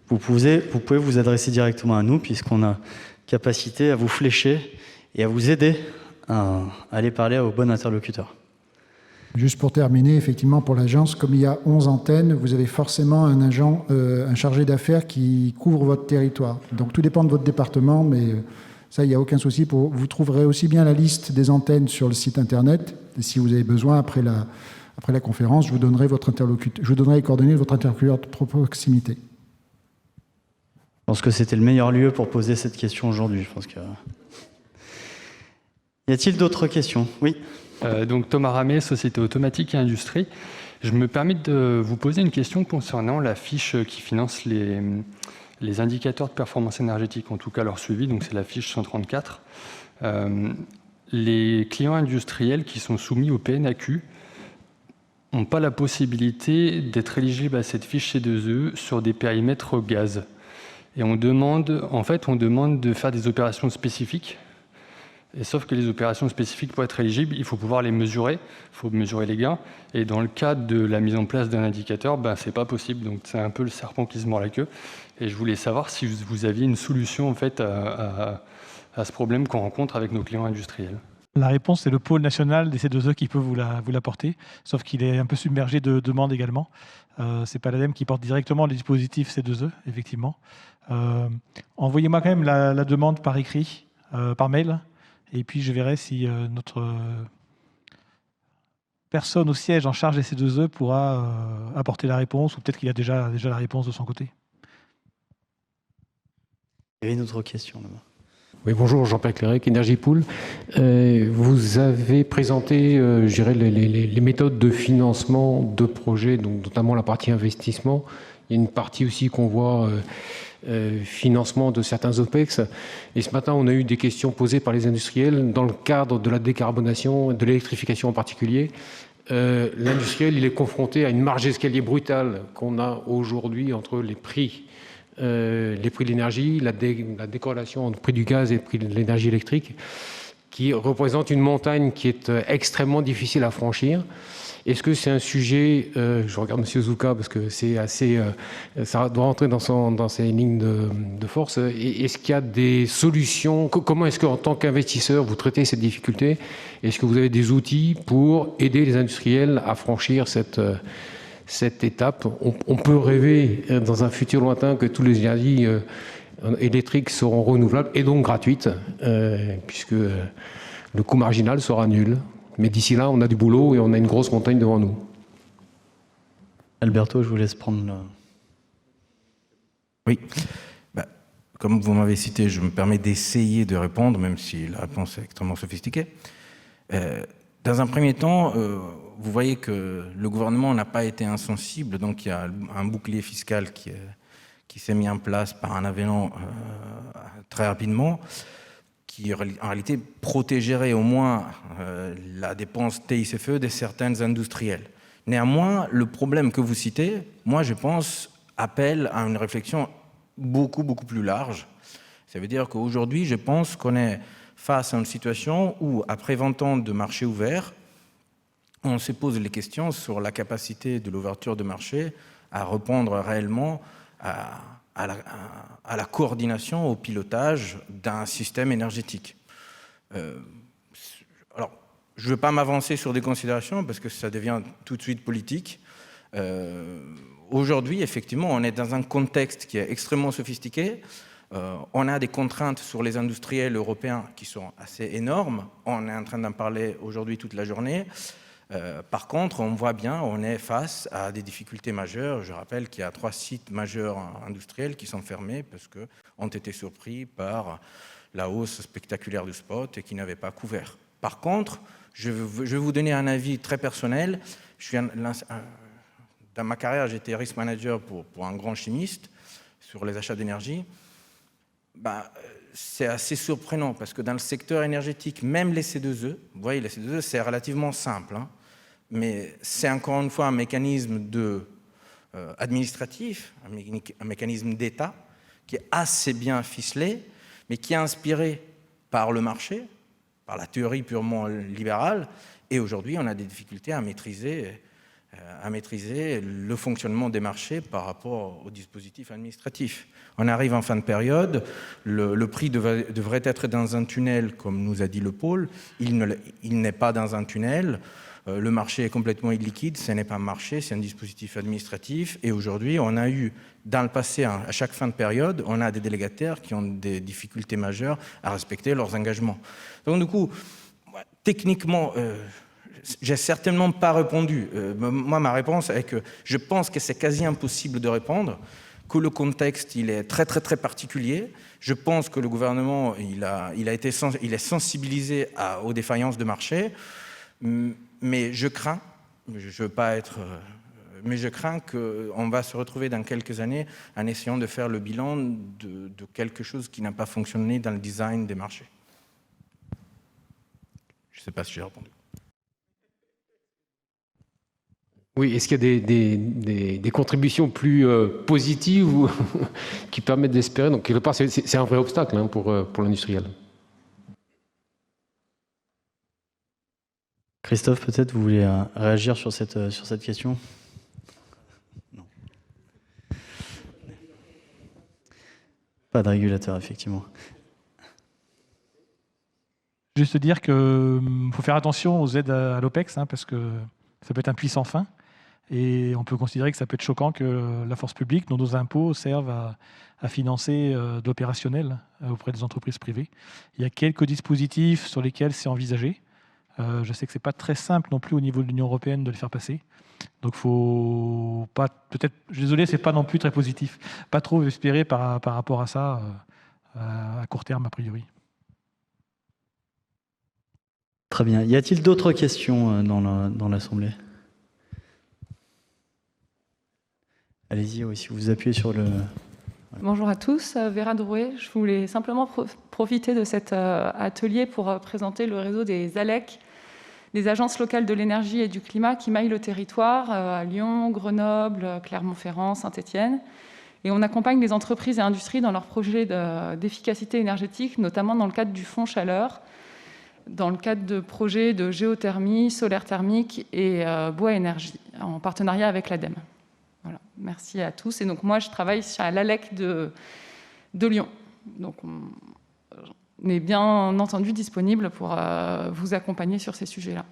vous pouvez vous adresser directement à nous puisqu'on a capacité à vous flécher et à vous aider à aller parler au bon interlocuteur. Juste pour terminer, effectivement, pour l'agence, comme il y a 11 antennes, vous avez forcément un agent, un chargé d'affaires qui couvre votre territoire. Donc tout dépend de votre département, mais Ça, il n'y a aucun souci. Vous trouverez aussi bien la liste des antennes sur le site internet. Et si vous avez besoin, après la conférence, je vous donnerai les coordonnées de votre interlocuteur de proximité. Je pense que c'était le meilleur lieu pour poser cette question aujourd'hui. Y a-t-il d'autres questions? Oui. Donc Thomas Ramé, Société Automatique et Industrie. Je me permets de vous poser une question concernant la fiche qui finance les indicateurs de performance énergétique, en tout cas leur suivi, donc c'est la fiche 134. Les clients industriels qui sont soumis au PNAQ n'ont pas la possibilité d'être éligibles à cette fiche C2E sur des périmètres gaz. Et on demande de faire des opérations spécifiques. Et sauf que les opérations spécifiques, pour être éligibles, il faut pouvoir les mesurer, il faut mesurer les gains. Et dans le cadre de la mise en place d'un indicateur, ce n'est pas possible. Donc c'est un peu le serpent qui se mord la queue. Et je voulais savoir si vous aviez une solution en fait, à ce problème qu'on rencontre avec nos clients industriels. La réponse, c'est le pôle national des C2E qui peut vous l'apporter, sauf qu'il est un peu submergé de demandes également. Ce n'est pas l'ADEME qui porte directement les dispositifs C2E, effectivement. Envoyez-moi quand même la demande par écrit, par mail. Et puis, je verrai si notre personne au siège en charge des C2E pourra apporter la réponse, ou peut-être qu'il a déjà la réponse de son côté. Il y avait une autre question là-bas. Oui, bonjour, Jean-Pierre Clérec, Énergie-Pool. Vous avez présenté, je dirais, les méthodes de financement de projets, donc notamment la partie investissement. Il y a une partie aussi qu'on voit... financement de certains OPEX. Et ce matin, on a eu des questions posées par les industriels dans le cadre de la décarbonation, de l'électrification en particulier. L'industriel, il est confronté à une marge d'escalier brutale qu'on a aujourd'hui entre les prix de l'énergie, la décorrélation entre le prix du gaz et le prix de l'énergie électrique, qui représente une montagne qui est extrêmement difficile à franchir. Est-ce que c'est un sujet, je regarde M. Zouka parce que c'est assez, ça doit rentrer dans ses lignes de force, est-ce qu'il y a des solutions? Comment est-ce qu'en tant qu'investisseur, vous traitez cette difficulté? Est-ce que vous avez des outils pour aider les industriels à franchir cette étape? On peut rêver dans un futur lointain que toutes les énergies électriques seront renouvelables et donc gratuites, puisque le coût marginal sera nul. Mais d'ici là, on a du boulot et on a une grosse montagne devant nous. Alberto, je vous laisse prendre le... Oui. Comme vous m'avez cité, je me permets d'essayer de répondre, même si la réponse est extrêmement sophistiquée. Dans un premier temps, vous voyez que le gouvernement n'a pas été insensible, donc il y a un bouclier fiscal qui s'est mis en place par un avenant très rapidement, qui en réalité protégerait au moins la dépense TICFE de certaines industriels. Néanmoins, le problème que vous citez, moi je pense, appelle à une réflexion beaucoup plus large. Ça veut dire qu'aujourd'hui, je pense qu'on est face à une situation où, après 20 ans de marché ouvert, on se pose les questions sur la capacité de l'ouverture de marché à répondre réellement à la coordination, au pilotage d'un système énergétique. Alors, je ne veux pas m'avancer sur des considérations parce que ça devient tout de suite politique. Aujourd'hui, effectivement, on est dans un contexte qui est extrêmement sophistiqué. On a des contraintes sur les industriels européens qui sont assez énormes. On est en train d'en parler aujourd'hui toute la journée. Par contre, on voit bien, on est face à des difficultés majeures. Je rappelle qu'il y a 3 sites majeurs industriels qui sont fermés parce qu'ont été surpris par la hausse spectaculaire du spot et qui n'avaient pas couvert. Par contre, je vais vous donner un avis très personnel. Dans ma carrière, j'étais risk manager pour un grand chimiste sur les achats d'énergie. C'est assez surprenant parce que dans le secteur énergétique, même les C2E, vous voyez, les C2E, c'est relativement simple, hein, mais c'est encore une fois un mécanisme administratif, un mécanisme d'État qui est assez bien ficelé, mais qui est inspiré par le marché, par la théorie purement libérale, et aujourd'hui, on a des difficultés à maîtriser le fonctionnement des marchés par rapport au dispositif administratif. On arrive en fin de période, le prix devrait être dans un tunnel, comme nous a dit le pôle, il n'est pas dans un tunnel. Le marché est complètement illiquide, ce n'est pas un marché, c'est un dispositif administratif. Et aujourd'hui, on a eu, dans le passé, à chaque fin de période, on a des délégataires qui ont des difficultés majeures à respecter leurs engagements. Donc du coup, techniquement, j'ai certainement pas répondu. Moi, ma réponse est que je pense que c'est quasi impossible de répondre, que le contexte il est très très très particulier. Je pense que le gouvernement il est sensibilisé aux défaillances de marché, mais je crains, je veux pas être, mais je crains qu'on va se retrouver dans quelques années en essayant de faire le bilan de quelque chose qui n'a pas fonctionné dans le design des marchés. Je ne sais pas si j'ai répondu. Oui, est-ce qu'il y a des contributions plus positives ou qui permettent d'espérer? Donc, quelque part, c'est un vrai obstacle hein, pour l'industriel. Christophe, peut-être vous voulez réagir sur cette question? Non. Pas de régulateur, effectivement. Juste dire qu'il faut faire attention aux aides à l'OPEX, hein, parce que ça peut être un puits sans fin. Et on peut considérer que ça peut être choquant que la force publique, dont nos impôts, servent à financer de l'opérationnel auprès des entreprises privées. Il y a quelques dispositifs sur lesquels c'est envisagé. Je sais que ce n'est pas très simple non plus au niveau de l'Union européenne de les faire passer. Donc, faut pas, peut-être, je suis désolé, ce n'est pas non plus très positif. Pas trop espérer par rapport à ça à court terme, a priori. Très bien. Y a-t-il d'autres questions dans l'Assemblée? Allez-y, oui, si vous appuyez sur le... Bonjour à tous, Vera Drouet. Je voulais simplement profiter de cet atelier pour présenter le réseau des ALEC, des agences locales de l'énergie et du climat qui maillent le territoire à Lyon, Grenoble, Clermont-Ferrand, Saint-Étienne. Et on accompagne les entreprises et industries dans leurs projets d'efficacité énergétique, notamment dans le cadre du Fonds Chaleur, dans le cadre de projets de géothermie, solaire thermique et bois énergie, en partenariat avec l'ADEME. Voilà, merci à tous. Et donc moi, je travaille à l'ALEC de Lyon. Donc on est bien entendu disponible pour vous accompagner sur ces sujets-là.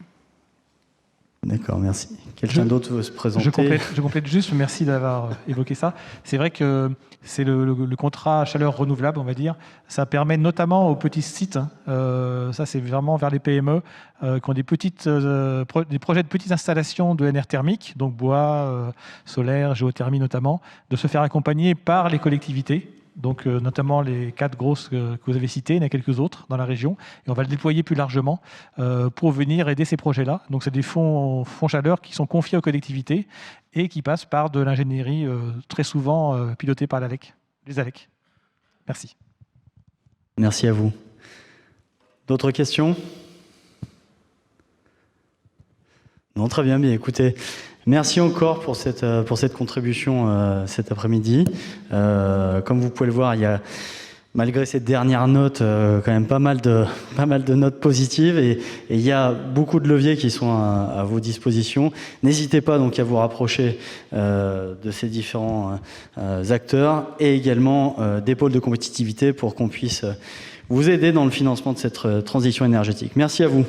D'accord, merci. Quelqu'un d'autre veut se présenter? Je complète juste, merci d'avoir évoqué ça. C'est vrai que c'est le contrat chaleur renouvelable, on va dire. Ça permet notamment aux petits sites, ça c'est vraiment vers les PME, qui ont des projets de petites installations de NR thermique, donc bois, solaire, géothermie notamment, de se faire accompagner par les collectivités. Donc, notamment les 4 grosses que vous avez citées, il y en a quelques autres dans la région, et on va le déployer plus largement pour venir aider ces projets-là. Donc, c'est des fonds chaleur qui sont confiés aux collectivités et qui passent par de l'ingénierie très souvent pilotée par l'ALEC, les ALEC. Merci. Merci à vous. D'autres questions? Non, très bien, bien écoutez. Merci encore pour cette contribution cet après-midi. Comme vous pouvez le voir, il y a, malgré ces dernières notes, quand même pas mal de notes positives et il y a beaucoup de leviers qui sont à vos dispositions. N'hésitez pas donc à vous rapprocher de ces différents acteurs et également des pôles de compétitivité pour qu'on puisse vous aider dans le financement de cette transition énergétique. Merci à vous.